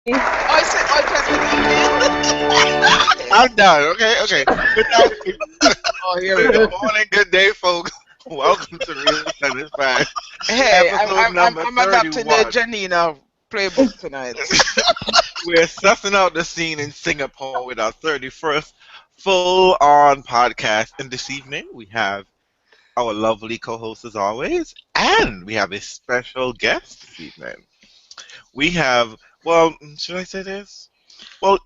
Oh, I said, I'm done. Okay. Good night. oh, here we Good go. morning, good day, folks. Welcome to Real Tennis Fan, Hey, episode number I'm adopting the 31. Janina playbook tonight. We're sussing out the scene in Singapore with our 31st full-on podcast. And this evening, we have our lovely co-host as always, and we have a special guest this evening. We have, well, should I say this? Well,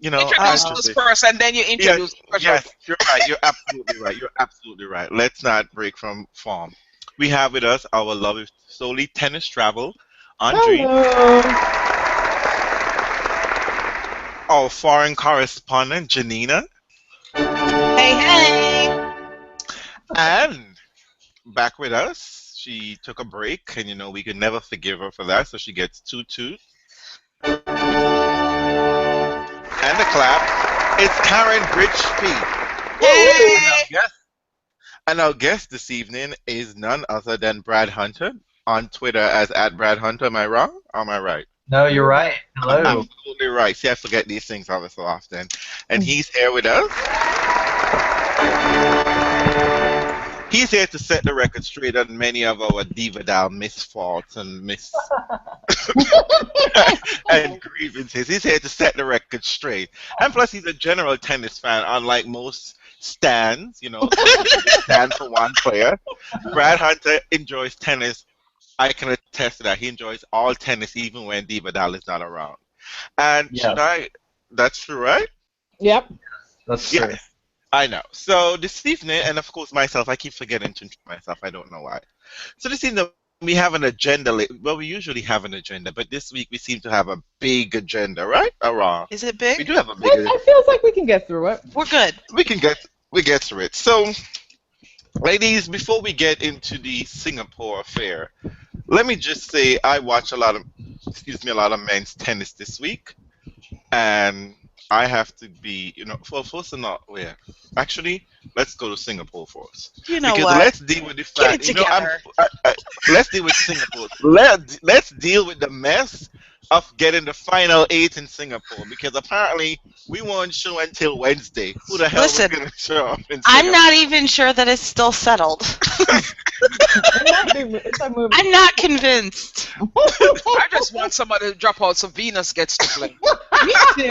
I'll Introduce us introduce. first, and then you Yeah, introduce the special yes, guest. you're right. You're absolutely right. You're absolutely right. Let's not break from form. We have with us our lovely solely tennis travel, Andreen, Hello. our foreign correspondent, Janina, Hey, hey! and back with us. She took a break, and we could never forgive her for that, so she gets two toots and a clap. It's Karen Bridgepeat. Hey! Yes. And our guest this evening is none other than Brad Hunter on Twitter as @BradHunter. Am I wrong? Or am I right? No, you're right. I'm Hello. absolutely right. See, I forget these things ever so often. And he's here with us. He's here to set the record straight on many of our Divadal misfaults and and grievances. He's here to set the record straight. And plus, he's a general tennis fan, unlike most stands, stand for one player. Brad Hunter enjoys tennis. I can attest to that. He enjoys all tennis, even when Divadal is not around. And Yes, that's true, right? Yep. that's true. Yes, I know. So this evening, and of course myself, I keep forgetting to introduce myself. I don't know why. So this evening, we have an agenda. Well, we usually have an agenda, but this week we seem to have a big agenda, right? Or wrong? Is it We big? do have a big agenda. It feels like we can get through it. We're good. We get through it. So, ladies, before we get into the Singapore affair, let me just say I watch a lot of men's tennis this week, and I have to be, well, first of all, yeah. Actually, let's go to Singapore first You know because what? let's deal with the Get fact. it together. Let's deal with Singapore. Let's deal with the mess of getting the final 8 in Singapore because apparently we won't show until Wednesday. Who the hell Listen, was going to show up in I'm Singapore? not even sure that it's still settled. It's a movie. I'm not convinced. I just want somebody to drop out so Venus gets to play. Me too.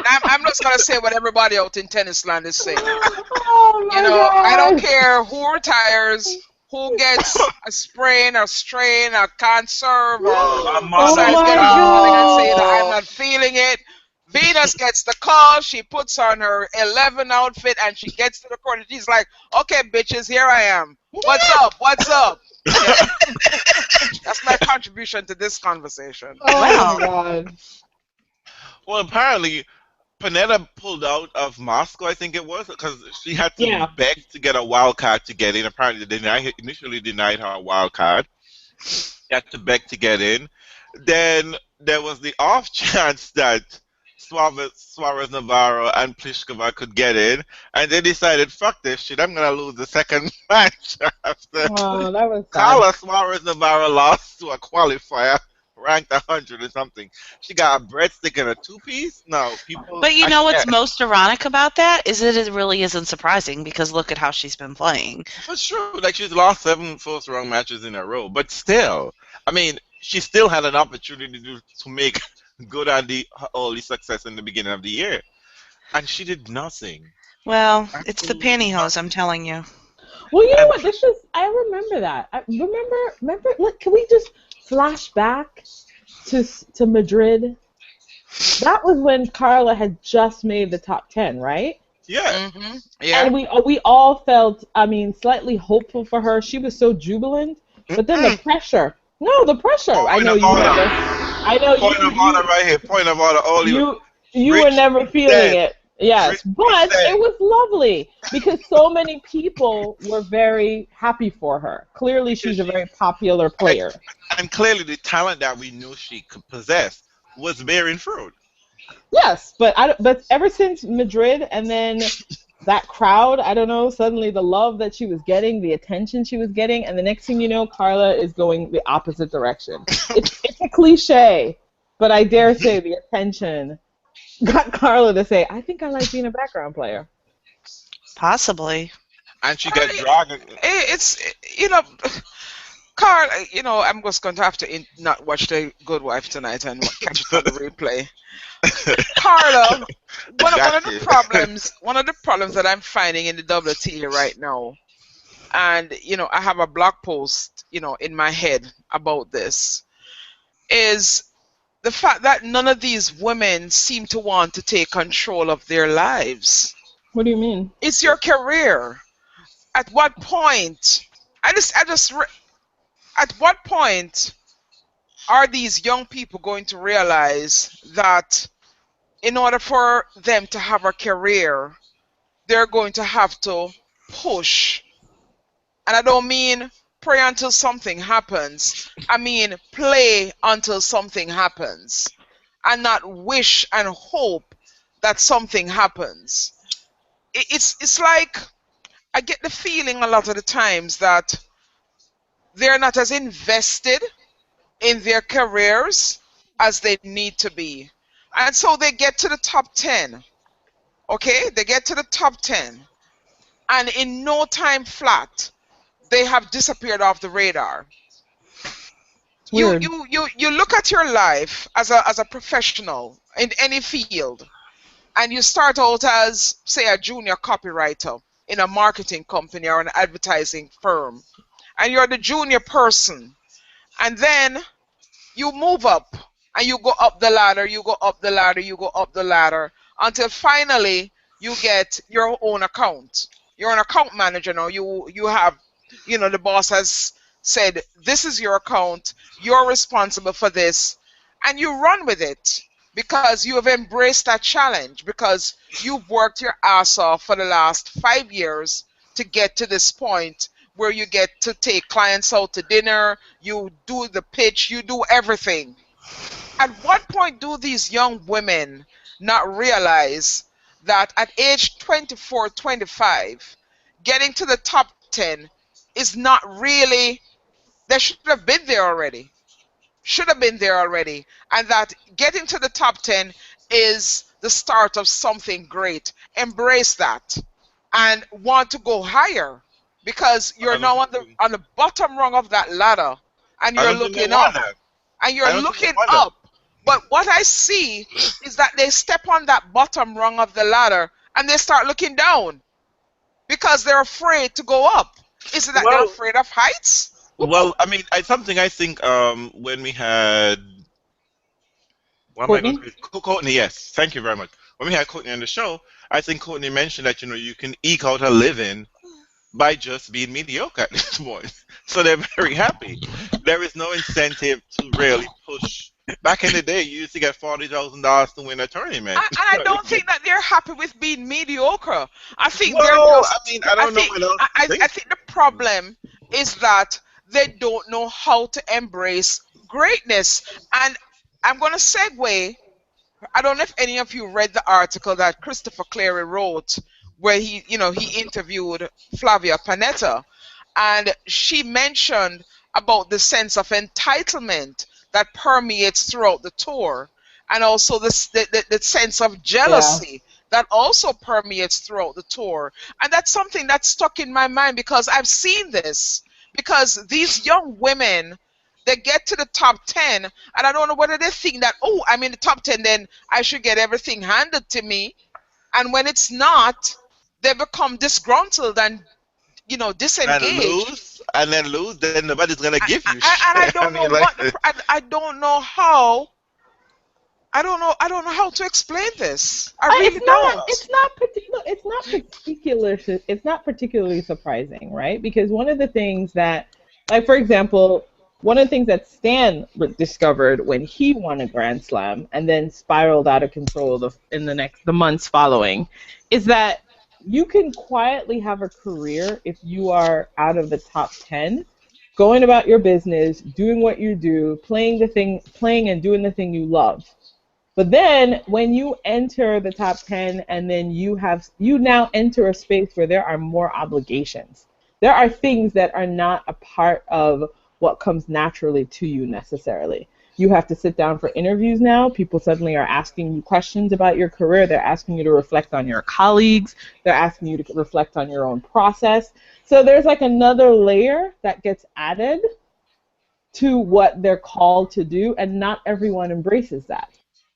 I'm just gonna say what everybody out in tennis land is saying. Oh my I don't God. care who retires, who gets a sprain or strain or can't serve or Oh decides my getting something and saying God. I'm not feeling it. Venus gets the call. She puts on her 11 outfit and she gets to the court. And she's like, "Okay, bitches, here I am. What's up? What's up?" Yeah. That's my contribution to this conversation. Oh Wow. my God. Well, apparently, Panetta pulled out of Moscow, I think it was, because she had to Yeah. beg to get a wild card to get in. Apparently, they initially denied her a wild card. She had to beg to get in. Then there was the off chance that Suarez Navarro and Pliskova could get in, and they decided, fuck this shit, I'm going to lose the second match after Oh, that was sad. Carla Suarez Navarro lost to a qualifier ranked 100 or something. She got a breadstick and a two-piece? No, people... But you I know what's can't. most ironic about that is it really isn't surprising because look at how she's been playing. It's true. Like, she's lost 7 first-round matches in a row. But still, I mean, she still had an opportunity to make good on the early success in the beginning of the year. And she did nothing. Well, it's the Absolutely pantyhose, I'm telling you. Well, you know And what? I remember that. Remember. Look, can we just flash back to Madrid? That was when Carla had just made the top 10, right? yeah, Yeah. And we all felt, I mean, slightly hopeful for her. She was so jubilant, but then the pressure. No, the pressure. I know you never. I know point of honor right here. Point of honor. All you were never feeling it. Yes, Rich but said. it was lovely because so many people were very happy for her. Clearly, she's a very popular player. And clearly the talent that we knew she could possess was bearing fruit. Yes, but ever since Madrid and then that crowd, I don't know, suddenly the love that she was getting, the attention she was getting, and the next thing you know, Carla is going the opposite direction. It's a cliche, But I dare say the attention got Carla to say, I think I like being a background player. Possibly. And she got Well, dragged. it's you know, Carl. I'm just going to have to not watch The Good Wife tonight and catch it on the replay. Carla, one of Got the you. problems that I'm finding in the WTA right now, and I have a blog post in my head about this, is the fact that none of these women seem to want to take control of their lives. What do you mean? It's your career. At what point? At what point are these young people going to realize that in order for them to have a career, they're going to have to push? And I don't mean pray until something happens. I mean play until something happens, and not wish and hope that something happens. It's like I get the feeling a lot of the times that they're not as invested in their careers as they need to be. And so they get to the top 10. Okay? They get to the top 10. And in no time flat, they have disappeared off the radar. It's weird. You look at your life as a professional in any field, and you start out as, say, a junior copywriter in a marketing company or an advertising firm, and you're the junior person, and then you move up and you go up the ladder, you go up the ladder, you go up the ladder, until finally you get your own account. You're an account manager now. You have, the boss has said, this is your account, you're responsible for this, and you run with it because you have embraced that challenge, because you've worked your ass off for the last 5 years to get to this point where you get to take clients out to dinner, you do the pitch, you do everything. At what point do these young women not realize that at age 24, 25, getting to the top 10 is not really, they should have been there already. Should have been there already. And that getting to the top 10 is the start of something great. Embrace that and want to go higher, because you're I don't now think on the bottom rung of that ladder, and I you're don't think they looking want up that. and I you're don't think they looking want that. up. But what I see is that they step on that bottom rung of the ladder and they start looking down because they're afraid to go up. Is it that they're Well, afraid of heights? I mean, something I think when we had what am I going Courtney? to say? Courtney, yes, thank you very much. When we had Courtney on the show, I think Courtney mentioned that you can eke out a living by just being mediocre at this point. So they're very happy. There is no incentive to really push. Back in the day, you used to get $40,000 to win a tournament. And I don't think that they're happy with being mediocre. I think they're Well, just. I mean, I don't know what else to I think. think the problem is that they don't know how to embrace greatness. And I'm going to segue. I don't know if any of you read the article that Christopher Cleary wrote, where he interviewed Flavia Panetta, and she mentioned about the sense of entitlement that permeates throughout the tour, and also the sense of Yeah. jealousy that also permeates throughout the tour. And that's something that's stuck in my mind because I've seen this. Because these young women, they get to the top 10, and I don't know whether they think that, oh, I'm in the top 10, then I should get everything handed to me. And when it's not, they become disgruntled and And disengaged. lose, then nobody's gonna give you And I shit. I don't know mean, like, I don't know how. I don't know how to explain this. I really It's not. don't. It's not. It's not particular. It's not particularly surprising, right? Because one of the things that, like for example, one of the things that Stan discovered when he won a Grand Slam and then spiraled out of control in the months following, is that you can quietly have a career if you are out of the top 10, going about your business, doing what you do, playing and doing the thing you love. But then when you enter the top 10 and then you now enter a space where there are more obligations. There are things that are not a part of what comes naturally to you necessarily. You have to sit down for interviews now. People suddenly are asking you questions about your career. They're asking you to reflect on your colleagues. They're asking you to reflect on your own process. So there's like another layer that gets added to what they're called to do, and not everyone embraces that.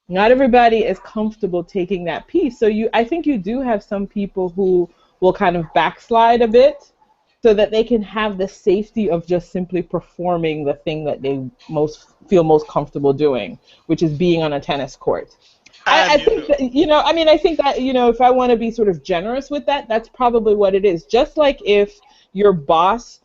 Not everybody is comfortable taking that piece. So I think you do have some people who will kind of backslide a bit so that they can have the safety of just simply performing the thing that they feel most comfortable doing, which is being on a tennis court. I think that, I think that, if I want to be sort of generous with that, that's probably what it is. Just like if your boss,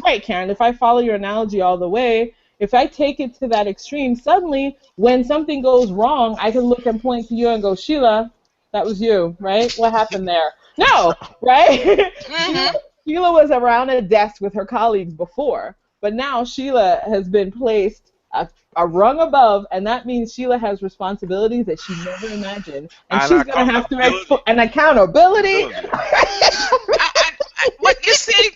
right, Karen, if I follow your analogy all the way, if I take it to that extreme, suddenly when something goes wrong, I can look and point to you and go, Sheila, that was you, right? What happened there? No, right? Mm-hmm. Sheila was around a desk with her colleagues before, but now Sheila has been placed a rung above, and that means Sheila has responsibilities that she never imagined, and she's going to have to an accountability. What you see,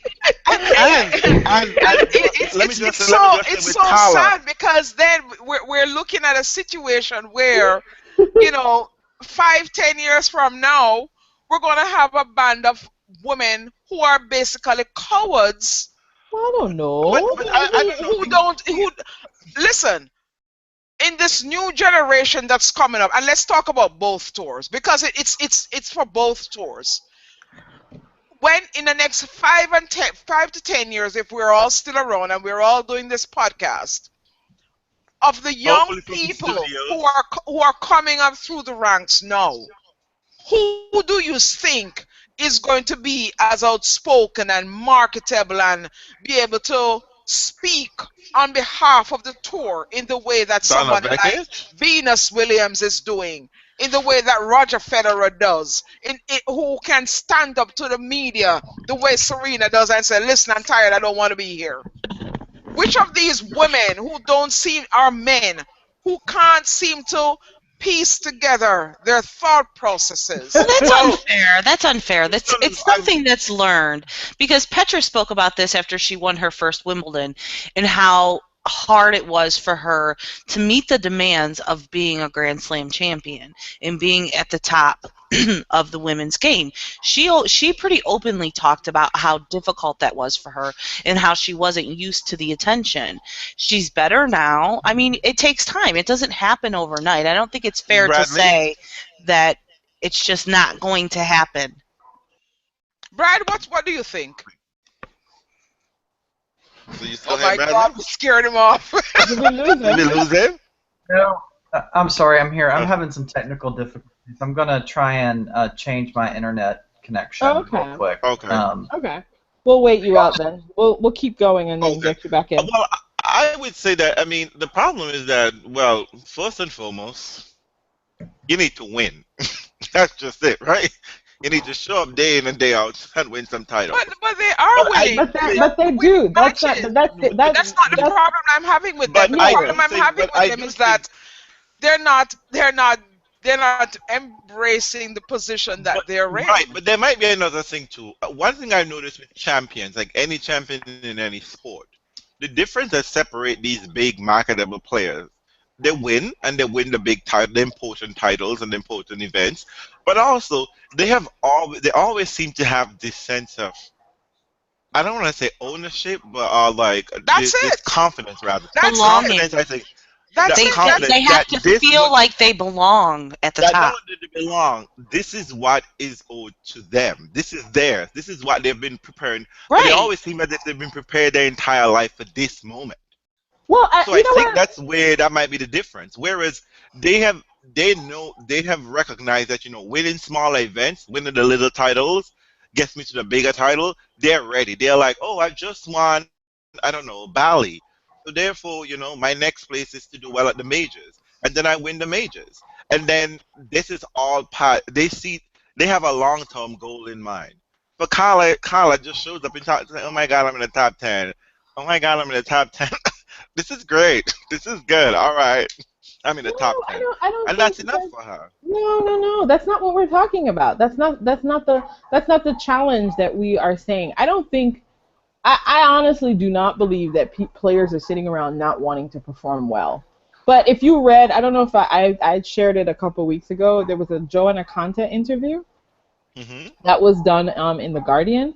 it's so sad because then we're looking at a situation where, 5-10 years from now, we're going to have a band of women who are basically cowards. Well, I don't know. Who listen, in this new generation that's coming up, and let's talk about both tours because it's for both tours. When in the next 5 to 10 years, if we're all still around and we're all doing this podcast, of the young people who are coming up through the ranks now, who do you think is going to be as outspoken and marketable and be able to speak on behalf of the tour in the way that someone like Venus Williams is doing, in the way that Roger Federer does, who can stand up to the media the way Serena does and say, listen, I'm tired, I don't want to be here? Which of these women who don't seem are men who can't seem to piece together their thought processes? Well, that's unfair. That's unfair. It's something that's learned, because Petra spoke about this after she won her first Wimbledon and how hard it was for her to meet the demands of being a Grand Slam champion and being at the top of the women's game. She pretty openly talked about how difficult that was for her and how she wasn't used to the attention. She's better now. I mean, it takes time. It doesn't happen overnight. I don't think it's fair to say that it's just not going to happen. Brad, what do you think? So you oh my God, we scared him off. Did we lose him? No, I'm sorry, I'm here. I'm having some technical difficulties. I'm going to try and change my internet connection real quick. Okay. We'll wait you out then. We'll keep going and then get you back in. Well, I would say that, I mean, the problem is that, well, first and foremost, you need to win. That's just it, right? You need to show up day in and day out and win some titles. But they are winning. But they do. That's not the problem I'm having with them. The problem I'm having with them is that they're not embracing the position that they're in. Right, but there might be another thing too. One thing I've noticed with champions, like any champion in any sport, the difference that separates these big marketable players, they win the big title, the important titles and the important events, but also they always seem to have this sense of, I don't want to say ownership, but like this confidence rather. That's confidence, I think. They have to feel like they belong at the top. Not only do they belong, this is what is owed to them. This is theirs. This is what they've been preparing. Right. They always seem as if they've been prepared their entire life for this moment. Well, so I think that's where that might be the difference. Whereas they have recognized that, winning smaller events, winning the little titles, gets me to the bigger title. They're ready. They're like, oh, I just won, I don't know, Bali. So therefore, my next place is to do well at the majors, and then I win the majors, and then this is all part. They have a long-term goal in mind. But Carla just shows up and talks. Oh my God, I'm in the top 10. Oh my God, I'm in the top 10. This is great. This is good. All right, I'm in the top 10, and that's enough for her. No. That's not what we're talking about. That's not the challenge that we are saying. I don't think. I honestly do not believe that players are sitting around not wanting to perform well. But if you read, I don't know if I shared it a couple weeks ago. There was a Joanna Conta interview that was done in the Guardian,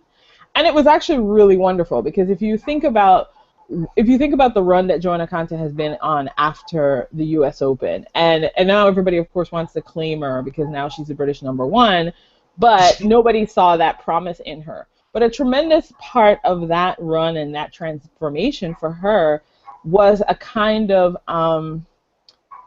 and it was actually really wonderful because if you think about the run that Joanna Conta has been on after the U.S. Open, and now everybody of course wants to claim her because now she's the British #1, but nobody saw that promise in her. But a tremendous part of that run and that transformation for her was a kind of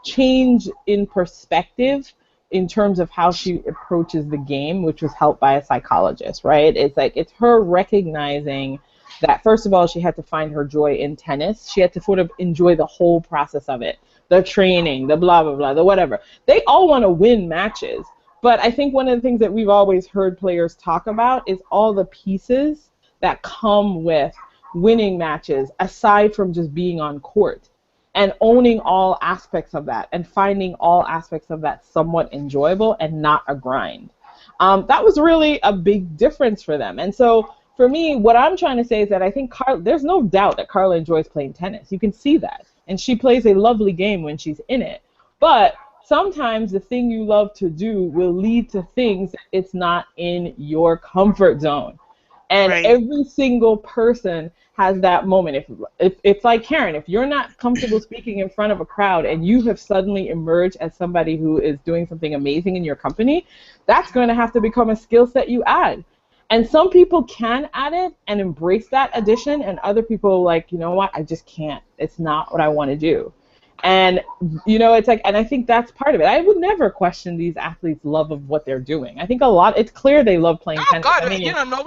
change in perspective in terms of how she approaches the game, which was helped by a psychologist, right? It's her recognizing that, first of all, she had to find her joy in tennis. She had to sort of enjoy the whole process of it, the training, the blah, blah, blah, the whatever. They all want to win matches. But I think one of the things that we've always heard players talk about is all the pieces that come with winning matches aside from just being on court, and owning all aspects of that and finding all aspects of that somewhat enjoyable and not a grind. That was really a big difference for them. And so for me, what I'm trying to say is that I think there's no doubt that Carla enjoys playing tennis. You can see that. And she plays a lovely game when she's in it. But sometimes the thing you love to do will lead to things that it's not in your comfort zone. And every single person has that moment. If it's like Karen, if you're not comfortable speaking in front of a crowd and you have suddenly emerged as somebody who is doing something amazing in your company, that's going to have to become a skill set you add. And some people can add it and embrace that addition, and other people are like, you know what, I just can't. It's not what I want to do. And, it's like, and I think that's part of it. I would never question these athletes' love of what they're doing. I think it's clear they love playing tennis. Oh, God, I mean, no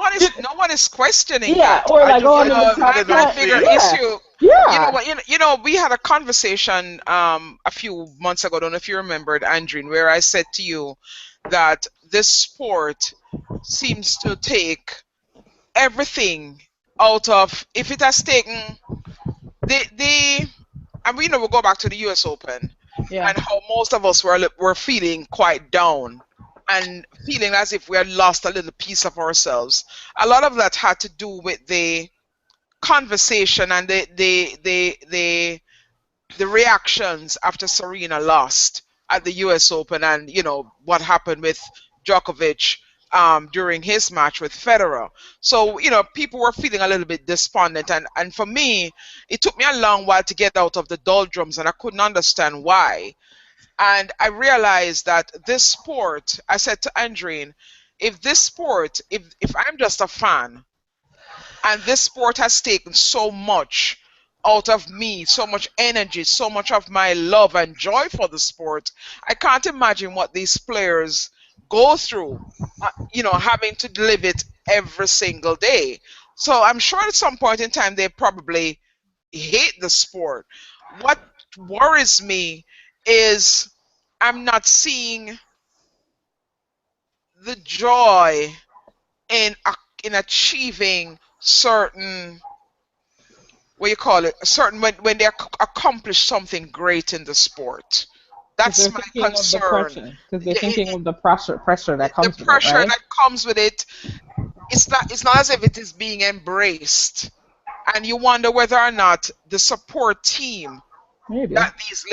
one is questioning that. Or like, my bigger issue. Yeah. We had a conversation a few months ago, I don't know if you remembered, Andreen, where I said to you that this sport seems to take everything out of, if it has taken and we'll go back to the U.S. Open and how most of us were feeling quite down and feeling as if we had lost a little piece of ourselves. A lot of that had to do with the conversation and the reactions after Serena lost at the U.S. Open, and what happened with Djokovic during his match with Federer. So, people were feeling a little bit despondent. And for me, it took me a long while to get out of the doldrums, and I couldn't understand why. And I realized that this sport, I said to Andreen, if I'm just a fan, and this sport has taken so much out of me, so much energy, so much of my love and joy for the sport, I can't imagine what these players go through, having to live it every single day. So I'm sure at some point in time they probably hate the sport. What worries me is I'm not seeing the joy in achieving certain, when they accomplish something great in the sport. That's my concern. Because they're thinking of the pressure that comes with it, the pressure right? that comes with it. It's not as if it is being embraced, and you wonder whether or not the support team that these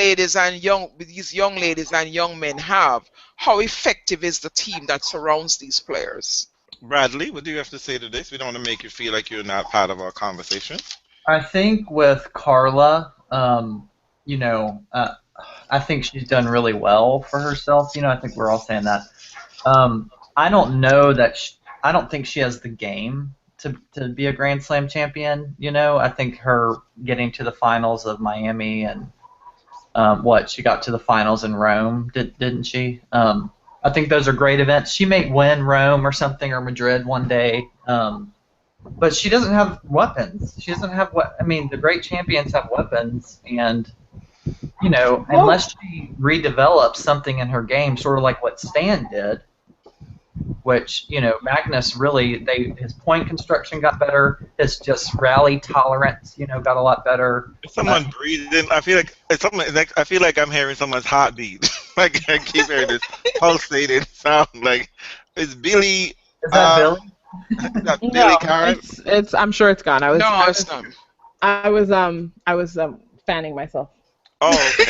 young ladies and young men have, how effective is the team that surrounds these players? Bradley, what do you have to say to this? We don't want to make you feel like you're not part of our conversation. I think with Carla, I think she's done really well for herself. I think we're all saying that. I don't know that. I don't think she has the game to be a Grand Slam champion. I think her getting to the finals of Miami and she got to the finals in Rome, didn't she? I think those are great events. She may win Rome or something, or Madrid one day. But she doesn't have weapons. She doesn't have the great champions have weapons, and unless she redevelops something in her game, sort of like what Stan did, which Magnus really his point construction got better, his just rally tolerance got a lot better. If someone breathing, I feel like I'm hearing someone's heartbeat. Like I keep hearing this pulsating sound. Like it's Billy. Is that Billy? Billy Karen? It's I'm sure it's gone. It's not. I was fanning myself. Oh, okay.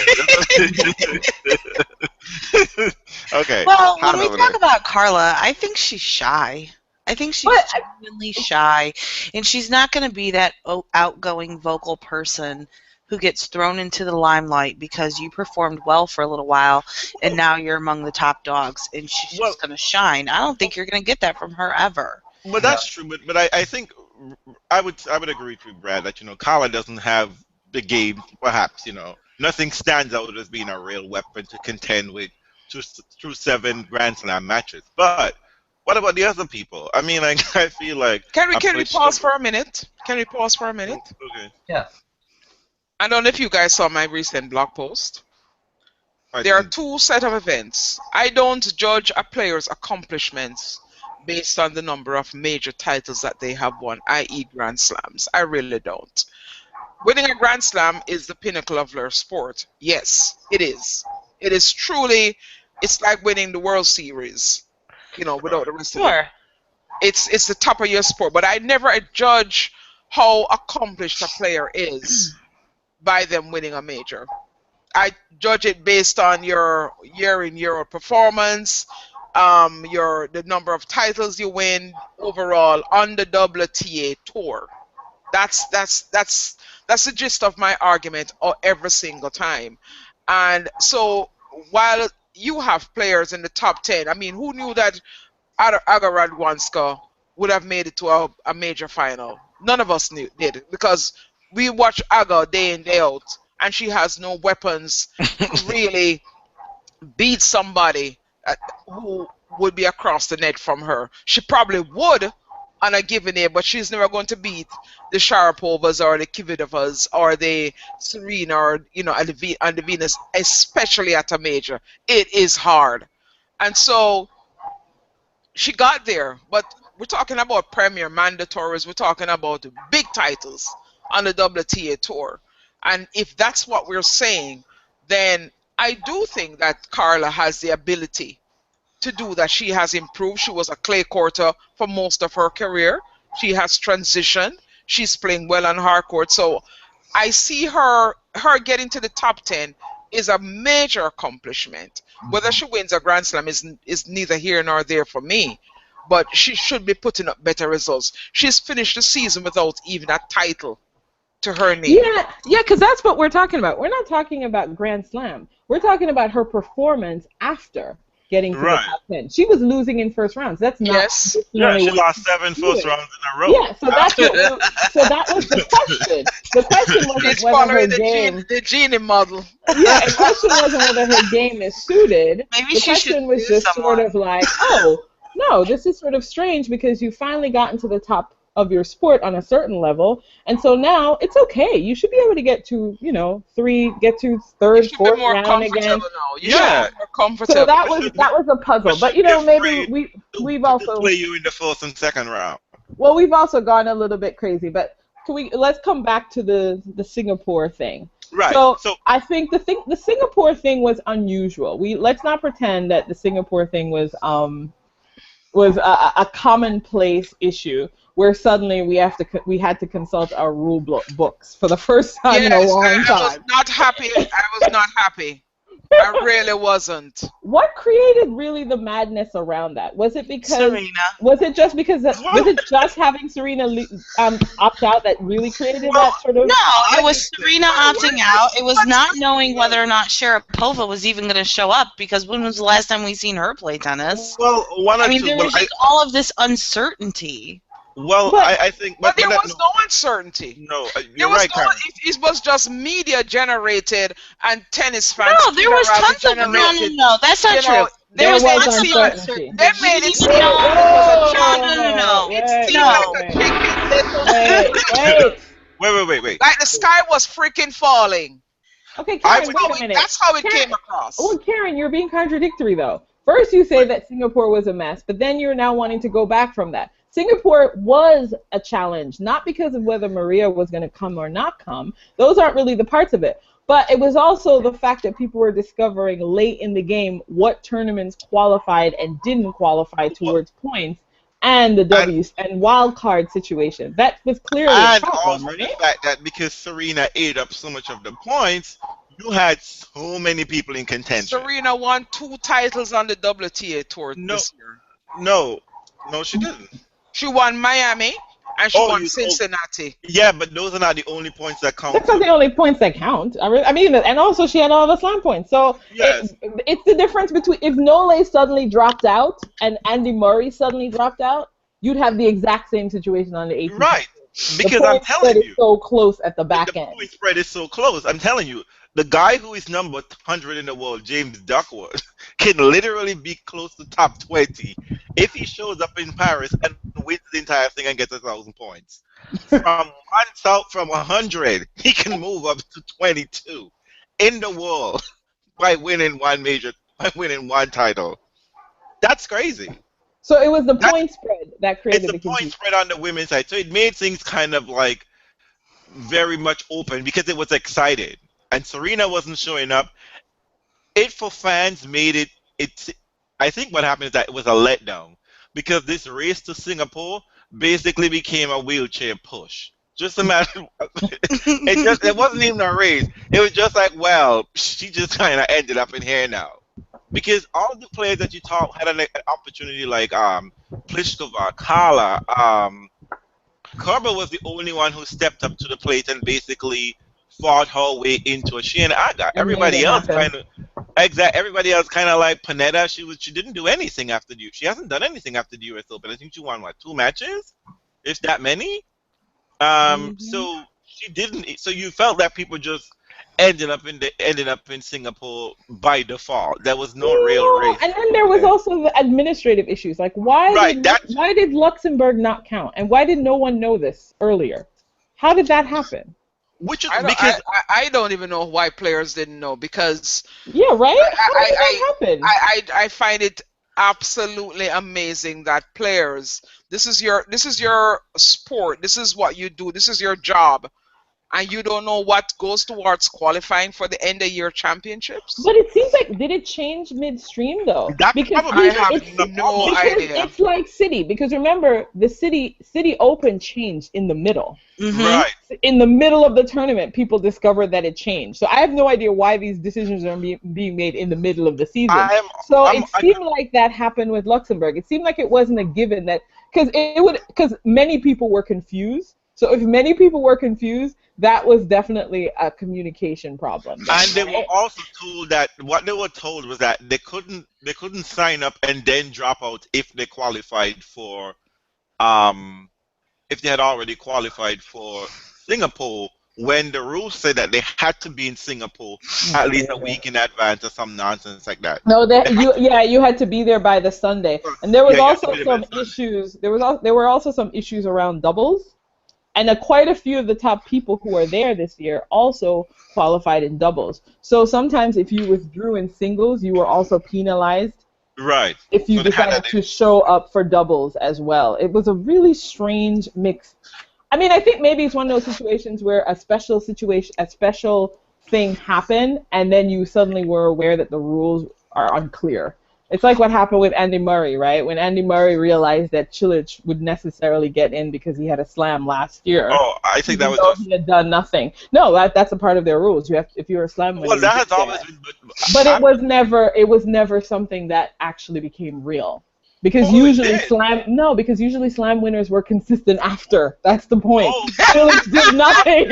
Okay. Well, when Hot we over talk there. about Carla, I think she's shy. I think she's But genuinely shy, and she's not going to be that outgoing vocal person who gets thrown into the limelight because you performed well for a little while, and now you're among the top dogs, and she's Well, just going to shine. I don't think you're going to get that from her ever. but that's true. But I think I would agree with you, Brad, that Kala doesn't have the game. Perhaps nothing stands out as being a real weapon to contend with through 7 Grand Slam matches. But what about the other people? I mean, like I feel like Can we pause for a minute? Can we pause for a minute? Okay. Yeah. I don't know if you guys saw my recent blog post. There are 2 set of events. I don't judge a player's accomplishments based on the number of major titles that they have won, i.e. Grand Slams. I really don't. Winning a Grand Slam is the pinnacle of their sport. Yes, it is. It is truly, it's like winning the World Series, without the rest of it. Sure. It's the top of your sport. But I never judge how accomplished a player is by them winning a major. I judge it based on your year-in, year-out performance, the number of titles you win overall on the WTA tour. That's the gist of my argument every single time. And so while you have players in the top 10, I mean, who knew that Aga Radwanska would have made it to a major final? None of us did, because we watch Aga day in, day out, and she has no weapons to really beat somebody who would be across the net from her. She probably would on a given day, but she's never going to beat the Sharapovas or the Kvitova or the Serena or and the Venus, especially at a major. It is hard, and so she got there. But we're talking about premier mandatories. We're talking about big titles on the WTA tour, and if that's what we're saying, then I do think that Carla has the ability to do that. She has improved. She was a clay courter for most of her career. She has transitioned. She's playing well on hard court. So I see her getting to the top 10 is a major accomplishment. Whether she wins a Grand Slam is neither here nor there for me. But she should be putting up better results. She's finished the season without even a title to her name. Yeah, because that's what we're talking about. We're not talking about Grand Slam. We're talking about her performance after getting to the top 10. She was losing in first rounds. That's not. Yes. Yeah, she lost 7 first rounds in a row. Yeah, so that was the question. The question wasn't whether her game. The Genie model. Yeah, the question wasn't whether her game is suited. Maybe the she should question was just sort of like, oh, no, this is sort of strange because you finally gotten to the top of your sport on a certain level, and so now it's okay. You should be able to get to, get to third, fourth round again. You should be more comfortable. So that was a puzzle. But maybe we've also play you in the first and second round. Well, we've also gone a little bit crazy, but let's come back to the Singapore thing. Right. So I think the Singapore thing was unusual. Let's not pretend that the Singapore thing was a commonplace issue where suddenly we had to consult our rule books for the first time in a long time. I was not happy. I really wasn't. What created really the madness around that? Was it because Serena? Was it just having Serena opt out that really created that sort of? No, it was Serena opting out. It was not knowing whether or not Sharapova was even going to show up, because when was the last time we seen her play tennis? Well, there was just all of this uncertainty. Well, I think... But there was no uncertainty. No, you're right, Karen. It was just media generated and tennis fans... No, there was tons of... No, that's not true. There was uncertainty. They made it seem Wait. like the sky was freaking falling. Okay, Karen, wait a minute. That's how it came across. Oh, Karen, you're being contradictory, though. First you say that Singapore was a mess, but then you're now wanting to go back from that. Singapore was a challenge, not because of whether Maria was going to come or not come. Those aren't really the parts of it. But it was also the fact that people were discovering late in the game what tournaments qualified and didn't qualify towards points, and the and wild card situation. That was clearly a problem, also the fact that because Serena ate up so much of the points, You had so many people in contention. Serena won 2 titles on the WTA tour No, this year. no, no, she didn't. She won Miami and she won Oh, Cincinnati. yeah, but those are not the only points that count. That's not the only points that count. I mean, and also she had all the slam points. So Yes. it's the difference between if Nole suddenly dropped out and Andy Murray suddenly dropped out, you'd have the exact same situation on the ATP. Right. The Because I'm point telling spread you, is so close at the back the end. point spread is so close. I'm telling you, the guy who is number 100 in the world, James Duckworth, can literally be close to top 20 if he shows up in Paris and wins the entire thing and gets 1,000 points. From 100, he can move up to 22 in the world by winning one title. That's crazy. So it was the point spread that created It's the a point confusion. spread on the women's side, so it made things kind of like very much open because it was excited, and Serena wasn't showing up. It for fans made it. I think what happened is that it was a letdown because this race to Singapore basically became a wheelchair push. Just imagine, it wasn't even a race. It was just like, well, she just kind of ended up in here now. Because all the players that you talk had an opportunity, like Pliskova, Kala, Kerber was the only one who stepped up to the plate and basically fought her way into a She and Aga. Everybody else kind of Everybody else kind of like Panetta. She didn't do anything after the. She hasn't done anything after the U.S. Open. I think she won 2 matches, if that many. So she didn't. So you felt that people just ended up in Singapore by default. There was no real race. And then there was also the administrative issues. Like why did Luxembourg not count? And why did no one know this earlier? How did that happen? I don't even know why players didn't know because yeah, right. How did that happen? I find it absolutely amazing that players. This is your sport. This is what you do. This is your job. And you don't know what goes towards qualifying for the end of year championships? But it seems like, did it change midstream though? I have no idea. It's like City, because remember, the City Open changed in the middle. Mm-hmm. Right. In the middle of the tournament, people discovered that it changed. So I have no idea why these decisions are being made in the middle of the season. It seemed like that happened with Luxembourg. It seemed like it wasn't a given that, because many people were confused. So if many people were confused, that was definitely a communication problem. And they were also told that what they were told was that they couldn't sign up and then drop out if they qualified for if they had already qualified for Singapore, when the rules said that they had to be in Singapore at least a week in advance or some nonsense like that. No, you had to be there by the Sunday, and there was also some issues. There were also some issues around doubles. And quite a few of the top people who are there this year also qualified in doubles. So sometimes if you withdrew in singles, you were also penalized. Right. If you decided to show up for doubles as well. It was a really strange mix. I mean, I think maybe it's one of those situations where a special thing happened, and then you suddenly were aware that the rules are unclear. It's like what happened with Andy Murray, right? When Andy Murray realized that Cilic would necessarily get in because he had a slam last year. Oh, I think that was he had done nothing. No, that's a part of their rules. You have if you're a slam winner. Well, that has always been. But it was never something that actually became real. Because usually slam winners were consistent after. That's the point. Cilic did nothing.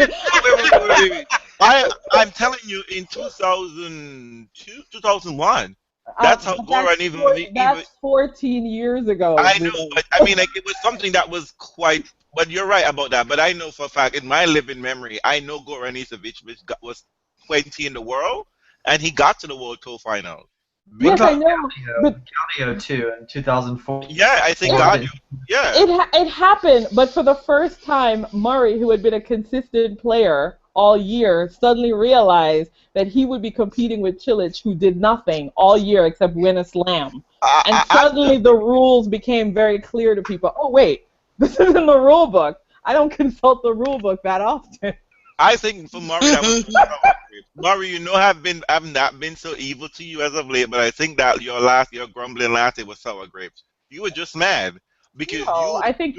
Wait. I'm telling you, in 2002, 2001. That's how Goran That's 14 years ago. I know, but I mean, like, it was something that was quite. But you're right about that. But I know for a fact, in my living memory, I know Goran Ivanisevic was 20 in the world, and he got to the World Tour final. Yes, I know. But Gaudio too in 2004. Yeah, I think Gaudio. Yeah. It happened, but for the first time, Murray, who had been a consistent player all year, suddenly realized that he would be competing with Cilic, who did nothing all year except win a slam. And suddenly the rules became very clear to people. Oh, wait, this is in the rule book. I don't consult the rule book that often. I think for Murray, that was Murray, I've not been so evil to you as of late, but I think that your grumbling last, it was sour grapes. You were just mad because I think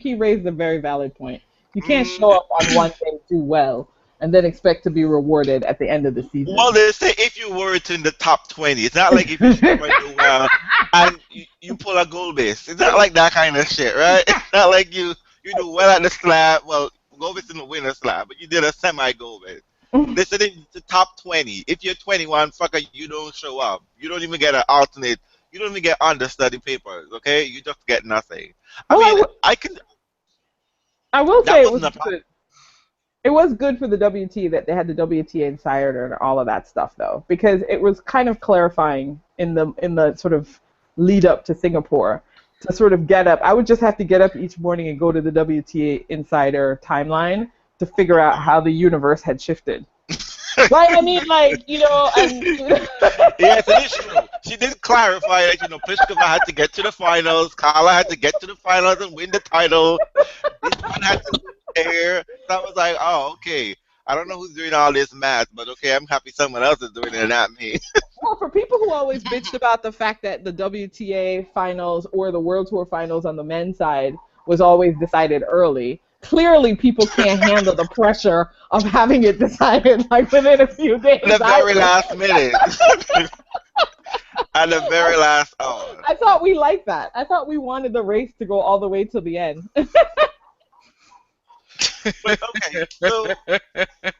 he raised a very valid point. You can't show up on one day too well and then expect to be rewarded at the end of the season. Well, they say if you were in the top 20, it's not like if you show up and do well and you pull a gold base. It's not like that kind of shit, right? It's not like you do well at the slab. Well, gold base didn't win a slab, but you did a semi-gold base. They said in the top 20. If you're 21, fucker, you don't show up. You don't even get an alternate. You don't even get understudy papers, okay? You just get nothing. I mean, I will that say it was wasn't a good. It was good for the WT that they had the WTA Insider and all of that stuff, though, because it was kind of clarifying in the sort of lead up to Singapore to sort of get up. I would just have to get up each morning and go to the WTA Insider timeline to figure out how the universe had shifted. Right? I mean, like, you know, Yes, it is true. She did clarify that, Pliskova had to get to the finals, Carla had to get to the finals and win the title. This one had to win there. So I was like, oh, okay. I don't know who's doing all this math, but okay, I'm happy someone else is doing it and not me. Well, for people who always bitched about the fact that the WTA finals or the World Tour finals on the men's side was always decided early, clearly people can't handle the pressure of having it decided like within a few days. The very last minute. At the very last hour. I thought we liked that. I thought we wanted the race to go all the way till the end. But, okay, so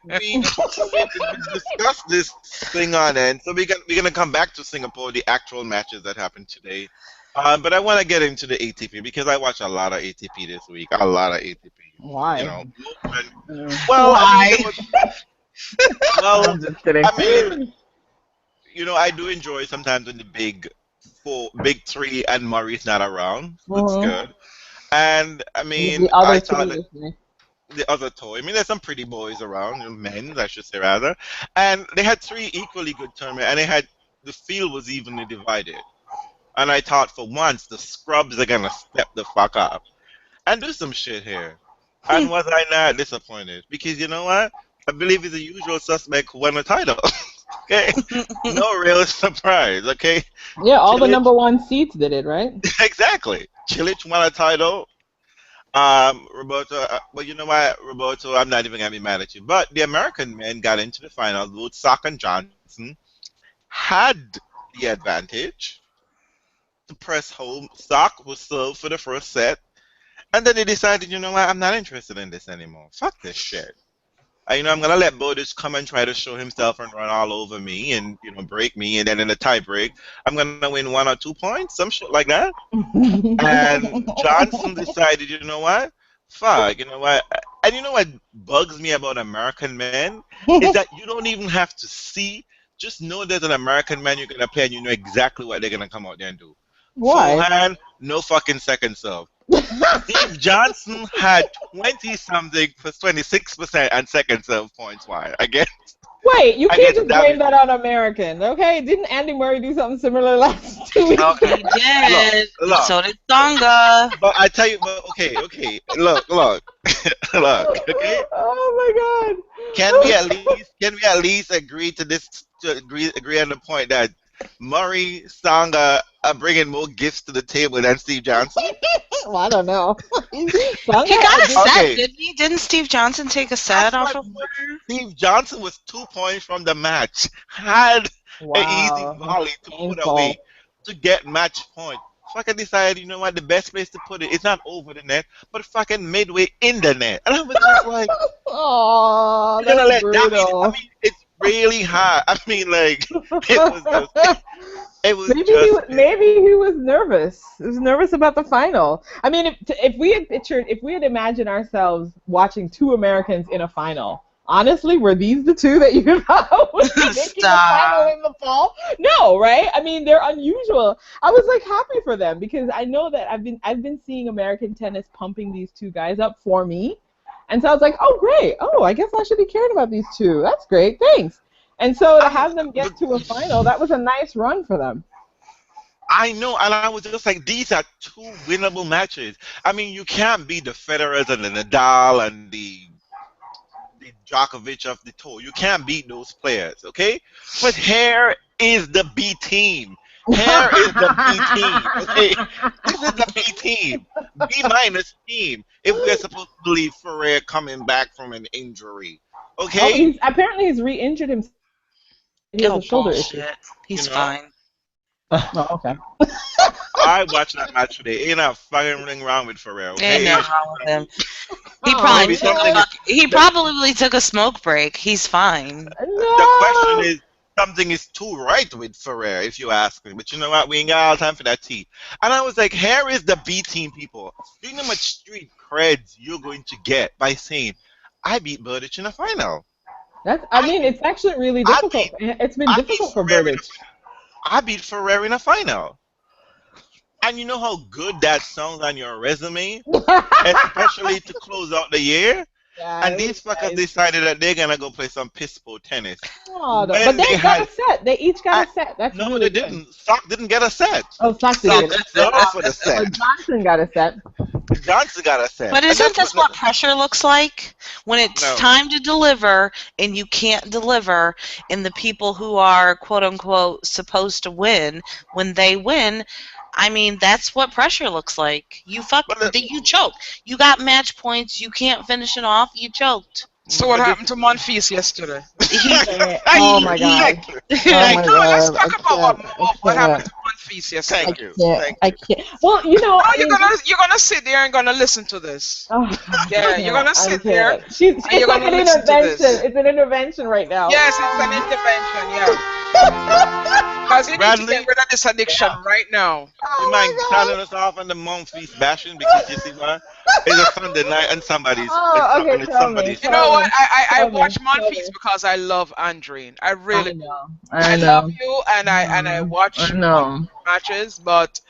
we discussed this thing on end. So we're gonna come back to Singapore, the actual matches that happened today. But I want to get into the ATP because I watched a lot of ATP this week. A lot of ATP. Why? Well, Why? I'm just kidding. I mean, I do enjoy sometimes when the big three and Murray's not around. That's good. And I mean, the other I thought two, the other toy. I mean, there's some pretty boys around, men, I should say rather. And they had three equally good tournaments, and the field was evenly divided. And I thought for once the scrubs are gonna step the fuck up and do some shit here. And was I not disappointed? Because you know what? I believe it's the usual suspect who won the title. Okay, no real surprise. Okay. Yeah, all the number one seeds did it, right? Exactly. Cilic won a title. Roberto, well, you know what, Roberto, I'm not even gonna be mad at you. But the American men got into the finals. Both Saga and Johnson had the advantage to press home. Saga was served for the first set, and then they decided, you know what, I'm not interested in this anymore. Fuck this shit. I'm gonna let Bodic come and try to show himself and run all over me and break me, and then in the tie break, I'm gonna win 1 or 2 points, some shit like that. And Johnson decided, you know what? Fuck, you know what? And you know what bugs me about American men is that you don't even have to see. Just know there's an American man you're gonna play, and you know exactly what they're gonna come out there and do. Why? Full hand, no fucking second serve. Steve Johnson had 20-something for 26% and second serve points wide against. Wait, you can't just blame David. that on American, okay? Didn't Andy Murray do something similar last 2 weeks? Okay. He did. Look. So did Saga. But I tell you, okay. Look, okay. Oh my God. Can we at least agree to this? Agree on the point that Murray, Saga are bringing more gifts to the table than Steve Johnson? Well, I don't know. He got a set, Okay. didn't he? Didn't Steve Johnson take a set That's off of what- Murray? Steve Johnson was 2 points from the match. Had an easy Wow. volley to put Painful. away to get match point. Fucking decided, you know what, the best place to put it is not over the net, but fucking midway in the net. And I was just like, Oh, you're gonna that's let that brutal. I mean, it's really hard. I mean, like, it was Maybe he was nervous. He was nervous about the final. I mean, if we had imagined ourselves watching 2 Americans in a final, honestly, were these the 2 that you thought would be making the final in the fall? No, right? I mean, they're unusual. I was like happy for them because I know that I've been seeing American tennis pumping these 2 guys up for me, and so I was like, oh great, I guess I should be caring about these 2. That's great, thanks. And so to have them get to a final, that was a nice run for them. I know, and I was just like, these are 2 winnable matches. I mean, you can't beat the Federers and the Nadal and the Djokovic of the tour. You can't beat those players, okay? But here is the B team. Here is the B team, okay? This is the B team. B- team. If we're supposed to believe Ferrer coming back from an injury. Okay? Apparently he's re-injured himself. He has Oh, a shoulder issue. bullshit. He's You know? fine. Oh, okay. I watched that match today. Ain't a fucking wrong with Ferrer, okay? Ain't nothing wrong with him. Maybe something. He probably took a smoke break. He's fine. The question is, something is too right with Ferrer, if you ask me. But you know what? We ain't got all the time for that tea. And I was like, here is the B team people. Do you know how much street creds you're going to get by saying, I beat Burditch in a final? It's actually really difficult. It's been difficult for Burditch. I beat Ferrer in a final. And you know how good that sounds on your resume? Especially to close out the year? And these fuckers decided that they're gonna go play some piss-poor tennis. Oh, but they got a set. They each got a set. That's no, really they didn't. Sock didn't get a set. Oh, Sock didn't get a set. For the set. Johnson got a set. Johnson got a set. But isn't this what pressure looks like? When it's time to deliver and you can't deliver, and the people who are quote-unquote supposed to win, when they win, I mean, that's what pressure looks like. You choke. You got match points. You can't finish it off. You choked. So what happened to Monfils yesterday? Oh my god. Let's talk about what happened to Monfils yesterday. Thank you. I can't. Well, you know, you're gonna sit there and gonna listen to this. Yeah, you're gonna sit there. It's like an intervention. It's an intervention right now. Yes, it's an intervention. Yeah. Because you need to get rid of this addiction right now. You mind telling us off on the Monfils bashing because you see what? It's a Sunday night and somebody's. You know what? I watch Monfils because I love Andreen. I really do. I love you, and I watch matches, but